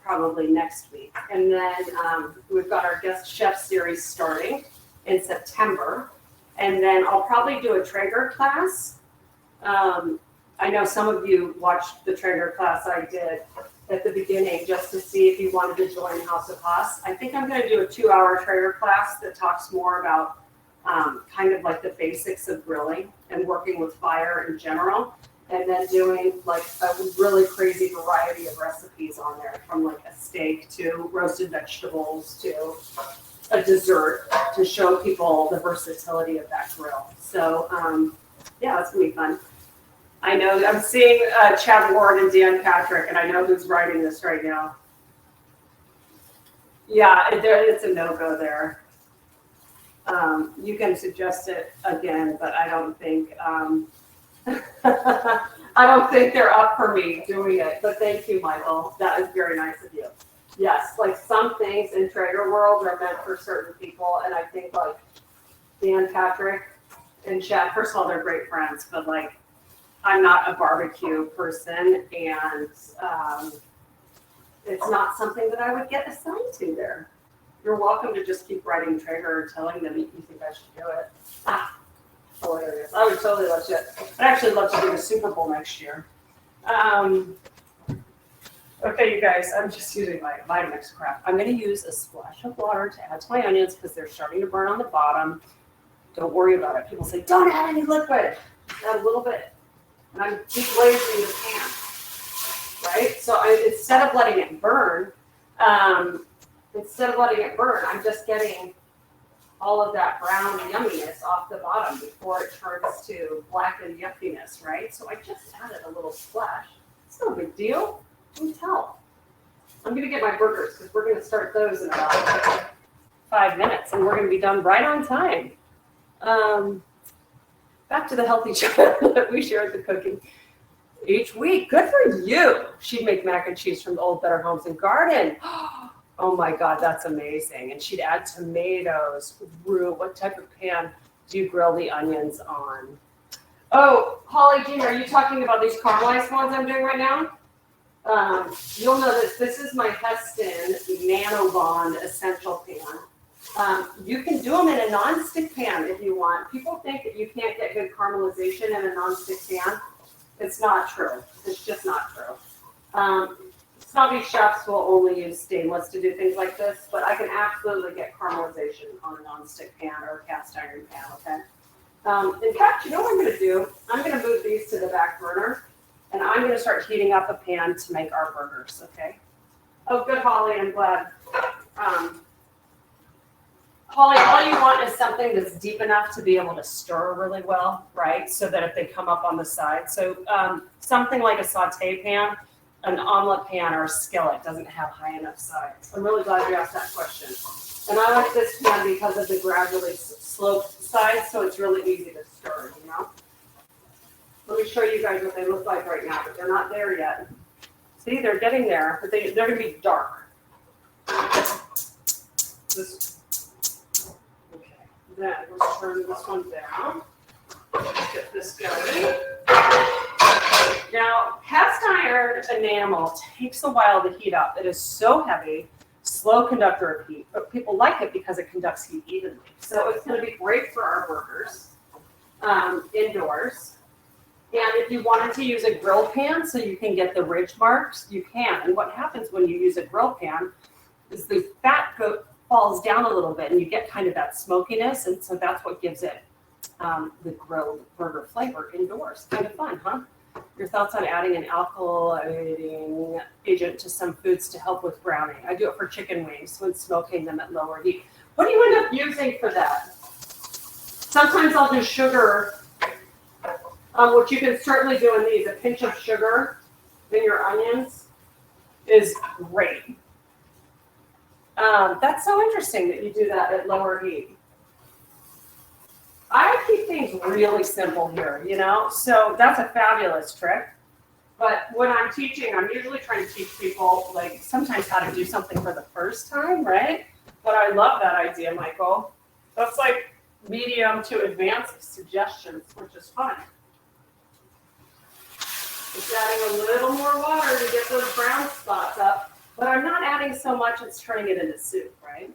probably next week. And then we've got our guest chef series starting in September. And then I'll probably do a Traeger class. I know some of you watched the Traeger class I did at the beginning just to see if you wanted to join House of Haas. I think I'm going to do a 2-hour Traeger class that talks more about kind of like the basics of grilling and working with fire in general. And then doing like a really crazy variety of recipes on there, from like a steak to roasted vegetables to a dessert, to show people the versatility of that grill. So yeah, it's gonna be fun. I know I'm seeing Chad Ward and Dan Patrick, and I know who's writing this right now. Yeah, it's a no-go there. You can suggest it again, but I don't think I don't think they're up for me doing it. But thank you, Michael. That is very nice of you. Yes, like some things in Traeger world are meant for certain people, and I think like Dan Patrick and Chad, first of all, they're great friends, but like I'm not a barbecue person, and it's not something that I would get assigned to there. You're welcome to just keep writing Traeger or telling them you think I should do it. Hilarious. I would totally love to. I'd actually love to do the Super Bowl next year. Okay, you guys, I'm just using my Vitamix crap. I'm going to use a splash of water to add to my onions because they're starting to burn on the bottom. Don't worry about it. People say, don't add any liquid. Add a little bit. And I'm deglazing the pan, right? So instead of letting it burn, I'm just getting all of that brown yumminess off the bottom before it turns to blackened yuckiness, right? So I just added a little splash. It's no big deal. You can tell. I'm going to get my burgers because we're going to start those in about 5 minutes, and we're going to be done right on time. Back to the healthy channel that we shared the cooking each week. Good for you. She'd make mac and cheese from the old Better Homes and Garden. Oh my God, that's amazing. And she'd add tomatoes, roux. What type of pan do you grill the onions on? Oh, Holly Jean, are you talking about these caramelized ones I'm doing right now? You'll notice this is my Heston Nano Bond Essential Pan. You can do them in a non-stick pan if you want. People think that you can't get good caramelization in a non-stick pan. It's not true. It's just not true. Snobby chefs will only use stainless to do things like this, but I can absolutely get caramelization on a non-stick pan or a cast iron pan, okay? In fact, you know what I'm going to do? I'm going to move these to the back burner, and I'm going to start heating up a pan to make our burgers, okay? Oh, good, Holly. I'm glad. Holly, all you want is something that's deep enough to be able to stir really well, right? So that if they come up on the side. So something like a saute pan, an omelet pan, or a skillet doesn't have high enough sides. I'm really glad you asked that question. And I like this pan because of the gradually sloped sides, so it's really easy to stir, you know? Let me show you guys what they look like right now, but they're not there yet. See, they're getting there, but they're going to be dark. Okay, then let's turn this one down. Let's get this going. Now, cast iron enamel takes a while to heat up. It is so heavy, slow conductor of heat, but people like it because it conducts heat evenly. So it's going to be great for our burgers indoors. And if you wanted to use a grill pan so you can get the ridge marks, you can. And what happens when you use a grill pan is the fat falls down a little bit and you get kind of that smokiness. And so that's what gives it the grilled burger flavor indoors. Kind of fun, huh? Your thoughts on adding an alkylating agent to some foods to help with browning? I do it for chicken wings when smoking them at lower heat. What do you end up using for that? Sometimes I'll do sugar, which you can certainly do in these. A pinch of sugar in your onions is great. That's so interesting that you do that at lower heat. I keep things really simple here, you know, so that's a fabulous trick. But when I'm teaching, I'm usually trying to teach people, like, sometimes how to do something for the first time, right? But I love that idea, Michael. That's like medium to advanced suggestions, which is fun. Just adding a little more water to get those brown spots up. But I'm not adding so much, it's turning it into soup, right?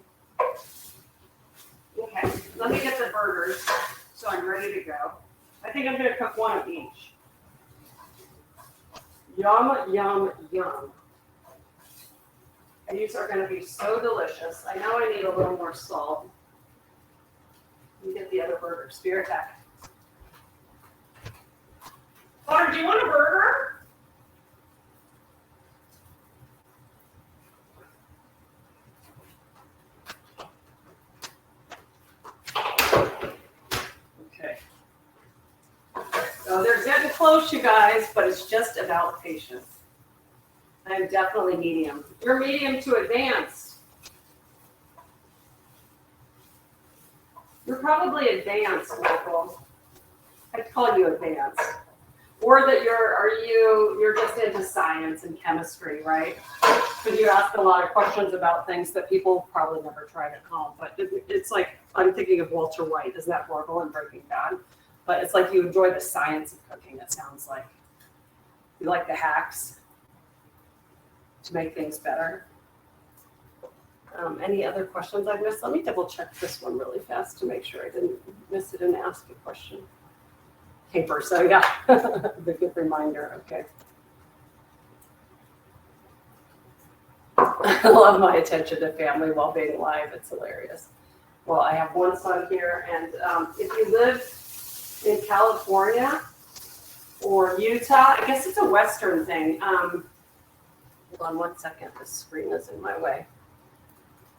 Okay, let me get the burgers so I'm ready to go. I think I'm going to cook one of each. Yum, yum, yum. These are going to be so delicious. I know I need a little more salt. Let me get the other burgers. Be right back. Butter, do you want a burger? Okay. So they're getting close, you guys, but it's just about patience. I'm definitely medium. You're medium to advanced. You're probably advanced, Michael. I'd call you advanced. Or that you're just into science and chemistry, right? Because you ask a lot of questions about things that people probably never tried at home. But it's like, I'm thinking of Walter White. Isn't that horrible in Breaking Bad? But it's like you enjoy the science of cooking, it sounds like. You like the hacks to make things better. Any other questions I've missed? Let me double check this one really fast to make sure I didn't miss it and ask a question. Paper, so yeah, the good reminder, okay. I love my attention to family while being live, it's hilarious. Well, I have one son here, and if you live in California or Utah, I guess it's a Western thing. Hold on one second, this screen is in my way.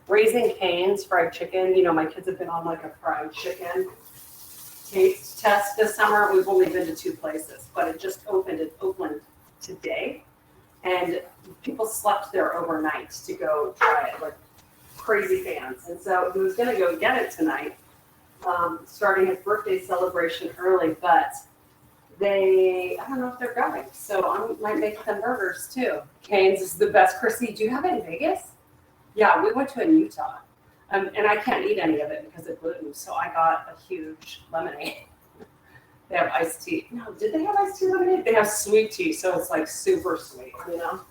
Raising Cane's fried chicken, you know, my kids have been on like a fried chicken taste test this summer. We've only been to 2 places, but it just opened in Oakland today, and people slept there overnight to go try it, like crazy fans. And so he was going to go get it tonight, starting his birthday celebration early, but I don't know if they're going, so I might make them burgers too. Cane's is the best. Chrissy, do you have it in Vegas? Yeah, we went to in Utah. And I can't eat any of it because of gluten, so I got a huge lemonade. They have iced tea. No, did they have iced tea lemonade? They have sweet tea, so it's like super sweet, you know?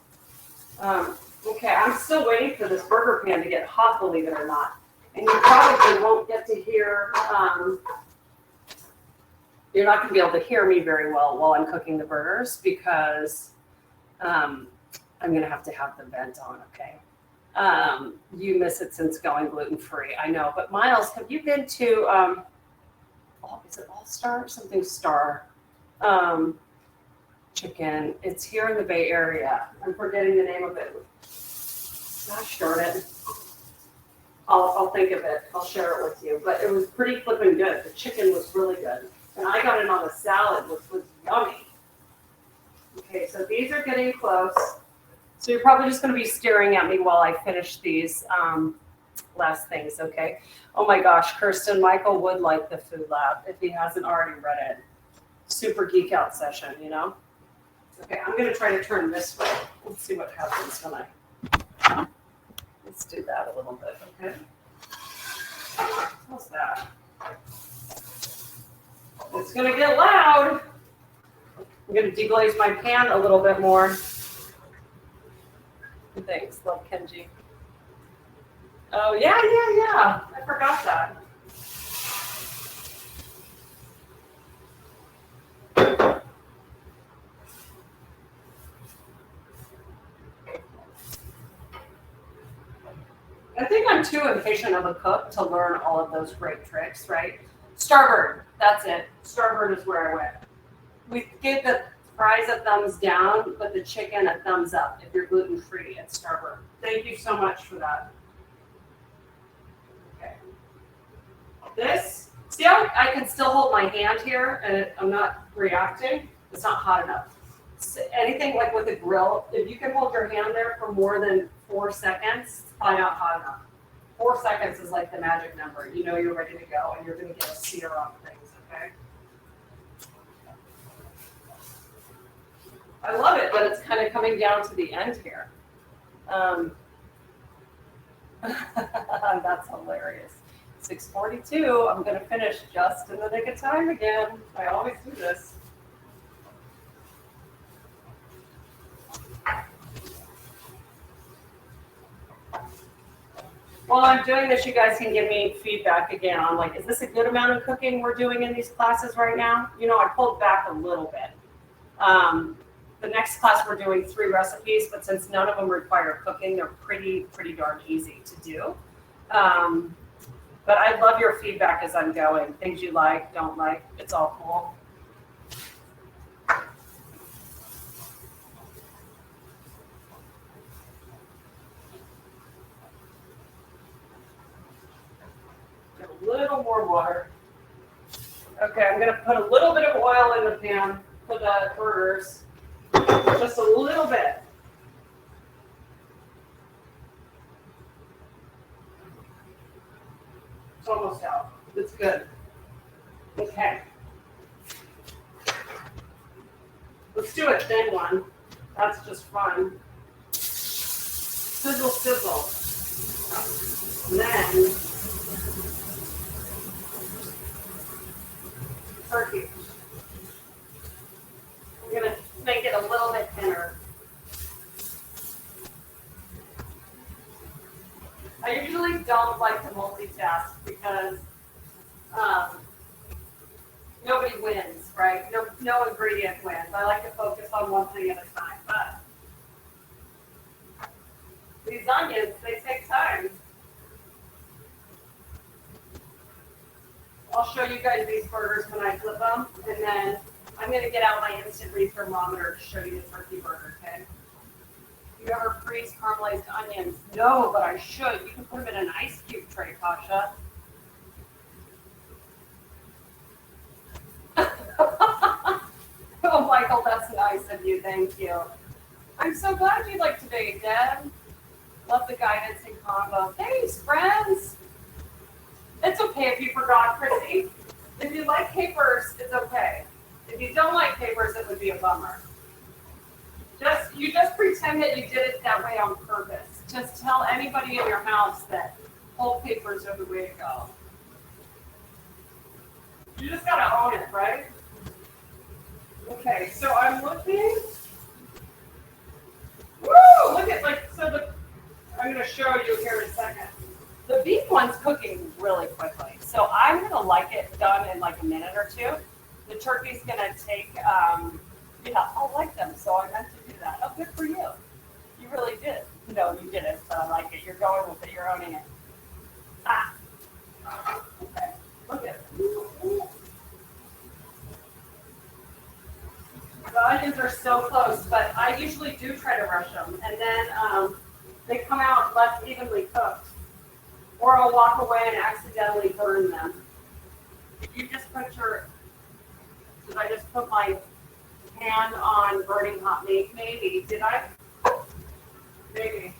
Okay, I'm still waiting for this burger pan to get hot, believe it or not. And you probably won't get to hear, you're not going to be able to hear me very well while I'm cooking the burgers because I'm going to have the vent on, okay? You miss it since going gluten-free. I know, but Miles, have you been to, is it All-Star? Something Star Chicken. It's here in the Bay Area. I'm forgetting the name of it. Gosh darn it. I'll think of it. I'll share it with you. But it was pretty flippin' good. The chicken was really good. And I got it on a salad, which was yummy. Okay, so these are getting close. So you're probably just going to be staring at me while I finish these last things, okay? Oh my gosh, Kirsten, Michael would like the Food Lab if he hasn't already read it. super geek out session, you know? Okay, I'm gonna try to turn this way. Let's see what happens when let's do that a little bit, okay? How's that? It's gonna get loud. I'm gonna deglaze my pan a little bit more. Thanks, love Kenji. Oh, yeah. I forgot that. I think I'm too impatient of a cook to learn all of those great tricks, right? Starboard, that's it. Starboard is where I went. We gave the fries a thumbs down, but the chicken a thumbs up. If you're gluten-free, it's starboard. Thank you so much for that. Okay. This, see how I can still hold my hand here and I'm not reacting? It's not hot enough. So anything like with a grill, if you can hold your hand there for more than 4 seconds, it's probably not hot enough. 4 seconds is like the magic number. You know you're ready to go and you're going to get a sear on things, okay? I love it, but it's kind of coming down to the end here. That's hilarious. 6:42, I'm going to finish just in the nick of time again. I always do this. While I'm doing this, you guys can give me feedback again on like, is this a good amount of cooking we're doing in these classes right now? You know, I pulled back a little bit. The next class we're doing 3 recipes, but since none of them require cooking, they're pretty darn easy to do. But I love your feedback as I'm going. Things you like, don't like, it's all cool. A little more water. Okay, I'm gonna put a little bit of oil in the pan for the burgers. Just a little bit. It's almost out. It's good. Okay. Let's do a thin one. That's just fun. Sizzle, sizzle. And then turkey. We're going to make it a little bit thinner. I usually don't like to multitask because nobody wins, right? No ingredient wins. I like to focus on one thing at a time. But these onions, they take time. I'll show you guys these burgers when I flip them, and then I'm going to get out my instant read thermometer to show you the turkey burger, okay? You ever freeze caramelized onions? No, but I should. You can put them in an ice cube tray, Kasha. Oh, Michael, that's nice of you. Thank you. I'm so glad you liked today, Deb. Love the guidance and combo. Thanks, friends. It's okay if you forgot, Chrissy. If you like capers, it's okay. If you don't like capers, it would be a bummer. You just pretend that you did it that way on purpose. Just tell anybody in your house that whole capers are the way to go. You just gotta own it, right? Okay, so I'm looking. Woo! Look at I'm gonna show you here in a second. The beef one's cooking really quickly, so I'm gonna like it done in like a minute or two. The turkey's gonna take, I like them, so I meant to do that. Oh, good for you. You really did. No, you didn't, but I like it. You're going with it. You're owning it. Okay. Look at it. The onions are so close, but I usually do try to rush them, and then they come out less evenly cooked. Or I'll walk away and accidentally burn them. If you just did I just put my hand on burning hot meat? Maybe. Did I? Maybe.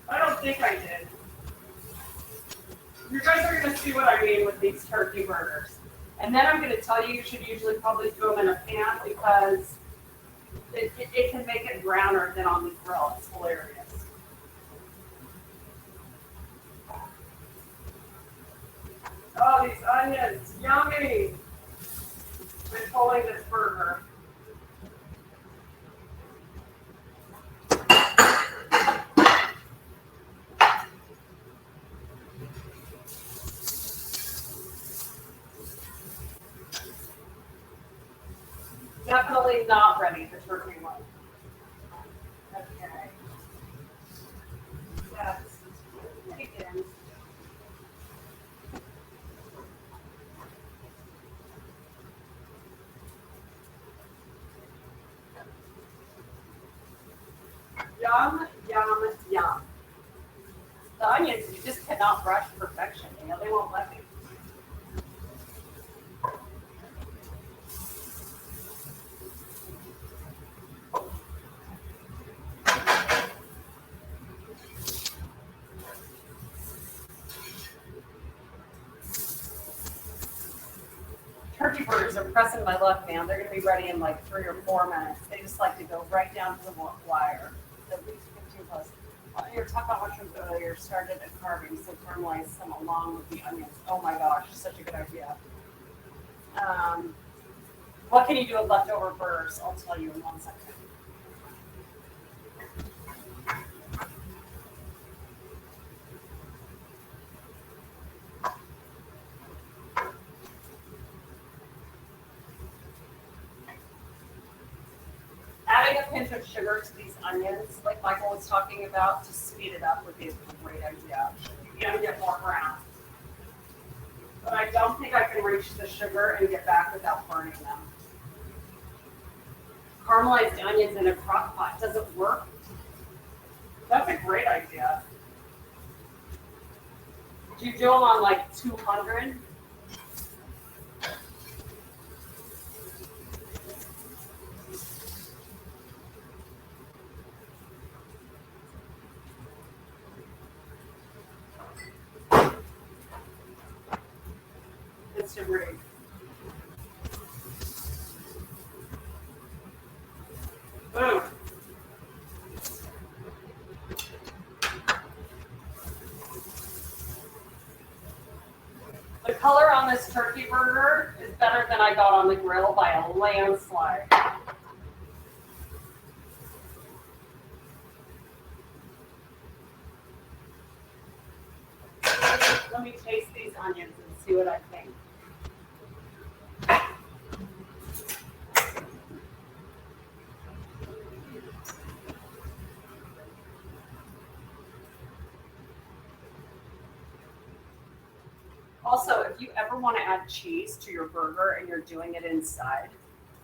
I don't think I did. You guys are going to see what I mean with these turkey burgers. And then I'm going to tell you should usually probably do them in a pan because it can make it browner than on the grill. It's hilarious. Oh, these onions, yummy. I'm pulling this burger. Definitely not ready, the turkey one. Okay. That's bacon. Yum, yum, yum. The onions, you just cannot rush perfection. You know, they won't let me. Turkey burgers are pressing my luck, man. They're going to be ready in like 3 or 4 minutes. They just like to go right down to the wire. At least 15 plus. Your taco mushrooms earlier started at carving, so caramelize them along with the onions. Oh my gosh, such a good idea. What can you do with leftover burgers? I'll tell you in 1 second. Adding a pinch of sugar to these onions, like Michael was talking about, to speed it up would be a great idea. You gotta get more brown. But I don't think I can reach the sugar and get back without burning them. Caramelized onions in a crock pot doesn't work. That's a great idea. Do you do them on like 200? Instant read. Boom. The color on this turkey burger is better than I got on the grill by a landslide. Let me taste these onions and see what I think. Also, if you ever want to add cheese to your burger and you're doing it inside,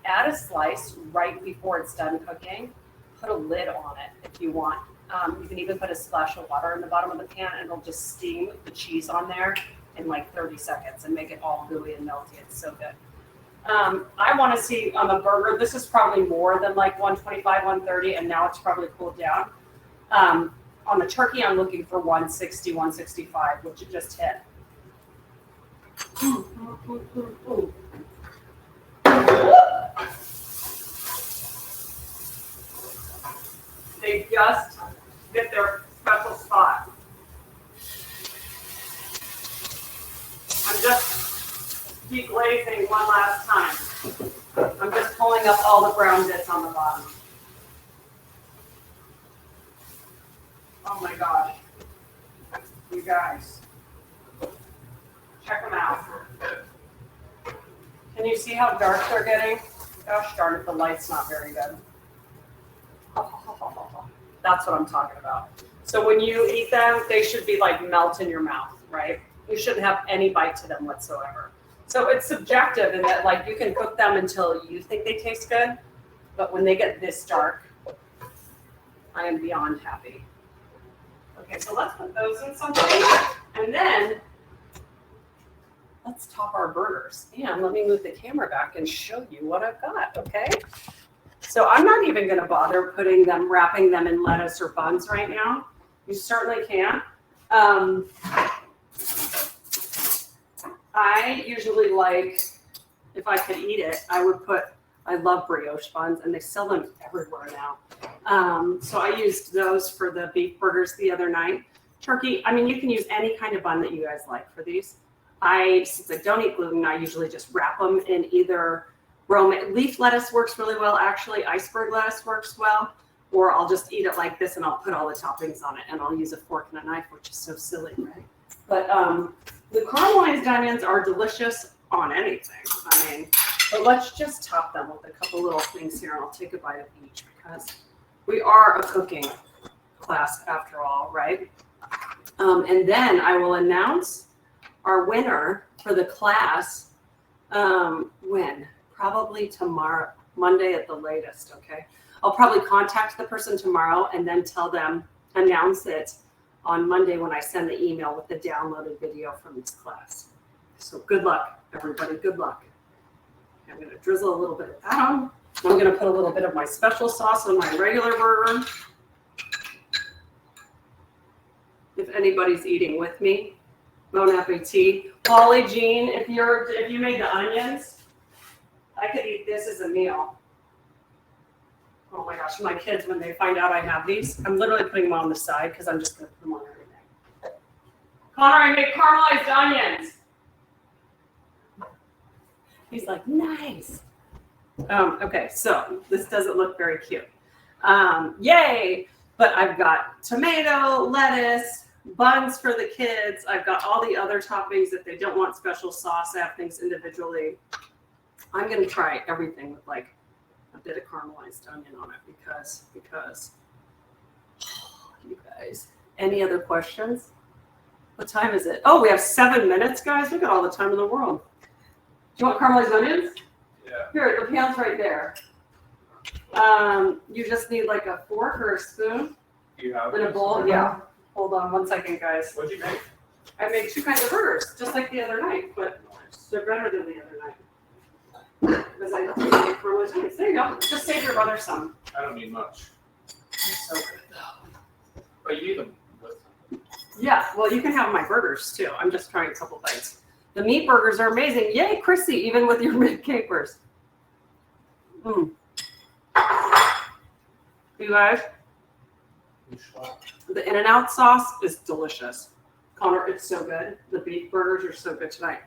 add a slice right before it's done cooking. Put a lid on it if you want. You can even put a splash of water in the bottom of the pan and it'll just steam the cheese on there in like 30 seconds and make it all gooey and melty. It's so good. I want to see on the burger, this is probably more than like 125, 130, and now it's probably cooled down. On the turkey, I'm looking for 160, 165, which it just hit. They just hit their special spot. I'm just deglazing one last time. I'm just pulling up all the brown bits on the bottom. Oh my gosh. You guys. Check them out. Can you see how dark they're getting? Gosh darn it, the light's not very good. That's what I'm talking about. So when you eat them, they should be like melt in your mouth, right? You shouldn't have any bite to them whatsoever. So it's subjective in that like you can cook them until you think they taste good, but when they get this dark, I am beyond happy. Okay, so let's put those in something, and then let's top our burgers. And let me move the camera back and show you what I've got, okay? So I'm not even gonna bother wrapping them in lettuce or buns right now. You certainly can. I usually like if I could eat it, I love brioche buns, and they sell them everywhere now. So I used those for the beef burgers the other night. Turkey, I mean, you can use any kind of bun that you guys like for these. Since I don't eat gluten, I usually just wrap them in either leaf lettuce works really well, actually. Iceberg lettuce works well. Or I'll just eat it like this, and I'll put all the toppings on it, and I'll use a fork and a knife, which is so silly, right? But the caramelized onions are delicious on anything. I mean, but let's just top them with a couple little things here, and I'll take a bite of each because we are a cooking class after all, right? And then I will announce our winner for the class when? Probably tomorrow, Monday at the latest, okay? I'll probably contact the person tomorrow and then announce it on Monday when I send the email with the downloaded video from this class. So good luck, everybody, good luck. I'm gonna drizzle a little bit of that on. I'm gonna put a little bit of my special sauce on my regular burger. If anybody's eating with me, bon appetit. Holly Jean, if you made the onions, I could eat this as a meal. Oh my gosh, my kids, when they find out I have these, I'm literally putting them on the side because I'm just going to put them on everything. Connor, I made caramelized onions. He's like, nice. Okay, so this doesn't look very cute. Yay! But I've got tomato, lettuce, buns for the kids. I've got all the other toppings. If they don't want special sauce, I have things individually. I'm going to try everything with like a bit of caramelized onion on it because you guys, any other questions? What time is it? Oh, we have 7 minutes, guys. We got all the time in the world. Do you want caramelized onions? Yeah. Here, the pan's right there. You just need like a fork or a spoon You have in a bowl. Yeah. Hold on 1 second, guys. What'd you make? I made 2 kinds of burgers, just like the other night, but they're better than the other night. Because I made caramelized onions. There you go. Just save your brother some. I don't need much. They're so good though. But you eat them with them. Yeah, well, you can have my burgers too. I'm just trying a couple bites. The meat burgers are amazing. Yay, Chrissy, even with your mint capers. You guys, the In-N-Out sauce is delicious. Connor, it's so good. The beef burgers are so good tonight.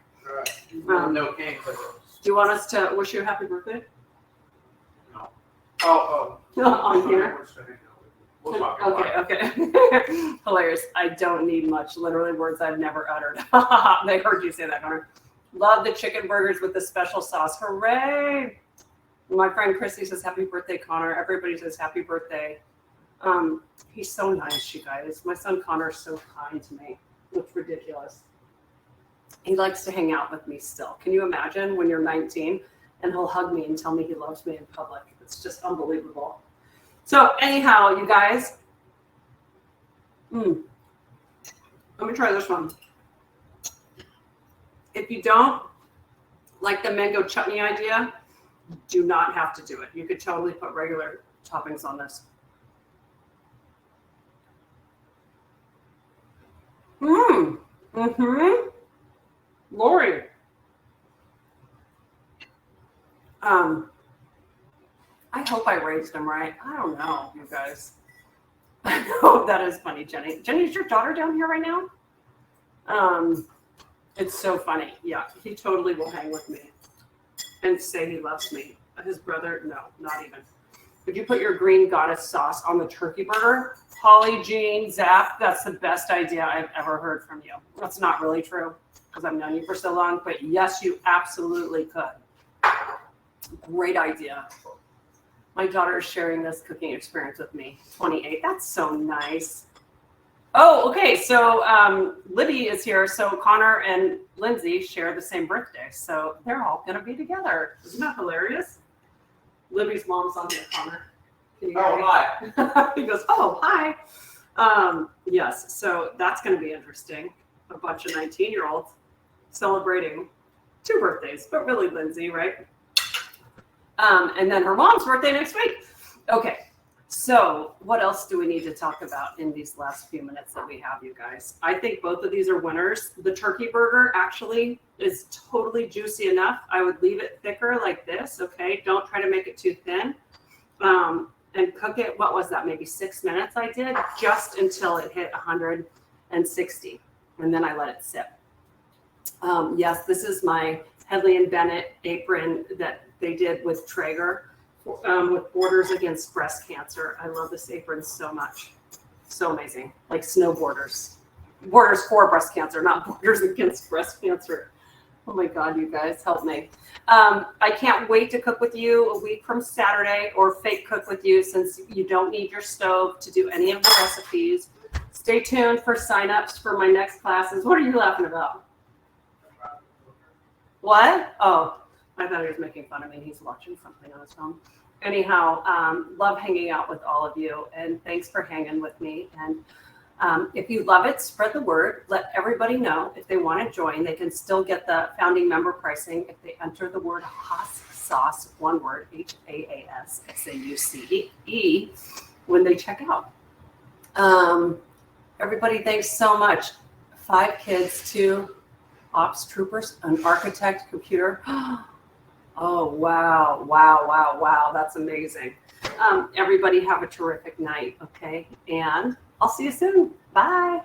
No cane clippers. Do you want us to wish you a happy birthday? No. Oh. On here? We'll talk about it. Okay. Hilarious. I don't need much. Literally words I've never uttered. They heard you say that, Connor. Love the chicken burgers with the special sauce. Hooray! My friend Christy says, happy birthday, Connor. Everybody says happy birthday. He's so nice, you guys. My son Connor is so kind to me. It's ridiculous. He likes to hang out with me still. Can you imagine when you're 19 and he'll hug me and tell me he loves me in public? It's just unbelievable. So anyhow, you guys, let me try this one. If you don't like the mango chutney idea, do not have to do it. You could totally put regular toppings on this. Lori. I hope I raised him right. I don't know, you guys. I know that is funny, Jenny. Jenny, is your daughter down here right now? It's so funny. Yeah, he totally will hang with me and say he loves me. His brother, no, not even. Would you put your green goddess sauce on the turkey burger? Holly Jean, Zap, that's the best idea I've ever heard from you. That's not really true because I've known you for so long, but yes, you absolutely could. Great idea. My daughter is sharing this cooking experience with me, 28. That's so nice. Oh, okay. So Libby is here. So Connor and Lindsay share the same birthday. So they're all going to be together. Isn't that hilarious? Libby's mom's on here, Connor. Can you hear me? Hi. He goes, oh, hi. Yes, so that's going to be interesting. A bunch of 19-year-olds celebrating 2 birthdays, but really Lindsay, right? And then her mom's birthday next week. Okay, So what else do we need to talk about in these last few minutes that we have, you guys? I think both of these are winners. The turkey burger actually is totally juicy enough. I would leave it thicker like this, okay? Don't try to make it too thin. And cook it, what was that, maybe 6 minutes I did, just until it hit 160. And then I let it sit. Yes, this is my Hedley and Bennett apron that they did with Traeger. With Borders Against Breast Cancer. I love this apron so much. So amazing. Like snow borders. Borders for breast cancer, not Borders Against Breast Cancer. Oh my God, you guys, help me. I can't wait to cook with you a week from Saturday, or fake cook with you, since you don't need your stove to do any of the recipes. Stay tuned for signups for my next classes. What are you laughing about? What? Oh, I thought he was making fun of me. He's watching something on his phone. Anyhow, love hanging out with all of you, and thanks for hanging with me. And if you love it, spread the word. Let everybody know. If they want to join, they can still get the founding member pricing if they enter the word Haas Sauce, one word, HAAS SAUCE, when they check out. Everybody, thanks so much. 5 kids, 2 ops troopers, an architect, computer. Oh, wow. That's amazing. Everybody have a terrific night, okay? And I'll see you soon. Bye.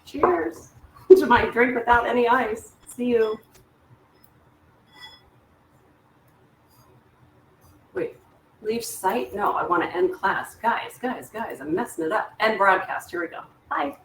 Cheers to my drink without any ice. See you. Wait, leave site? No, I want to end class. Guys, I'm messing it up. End broadcast. Here we go. Bye.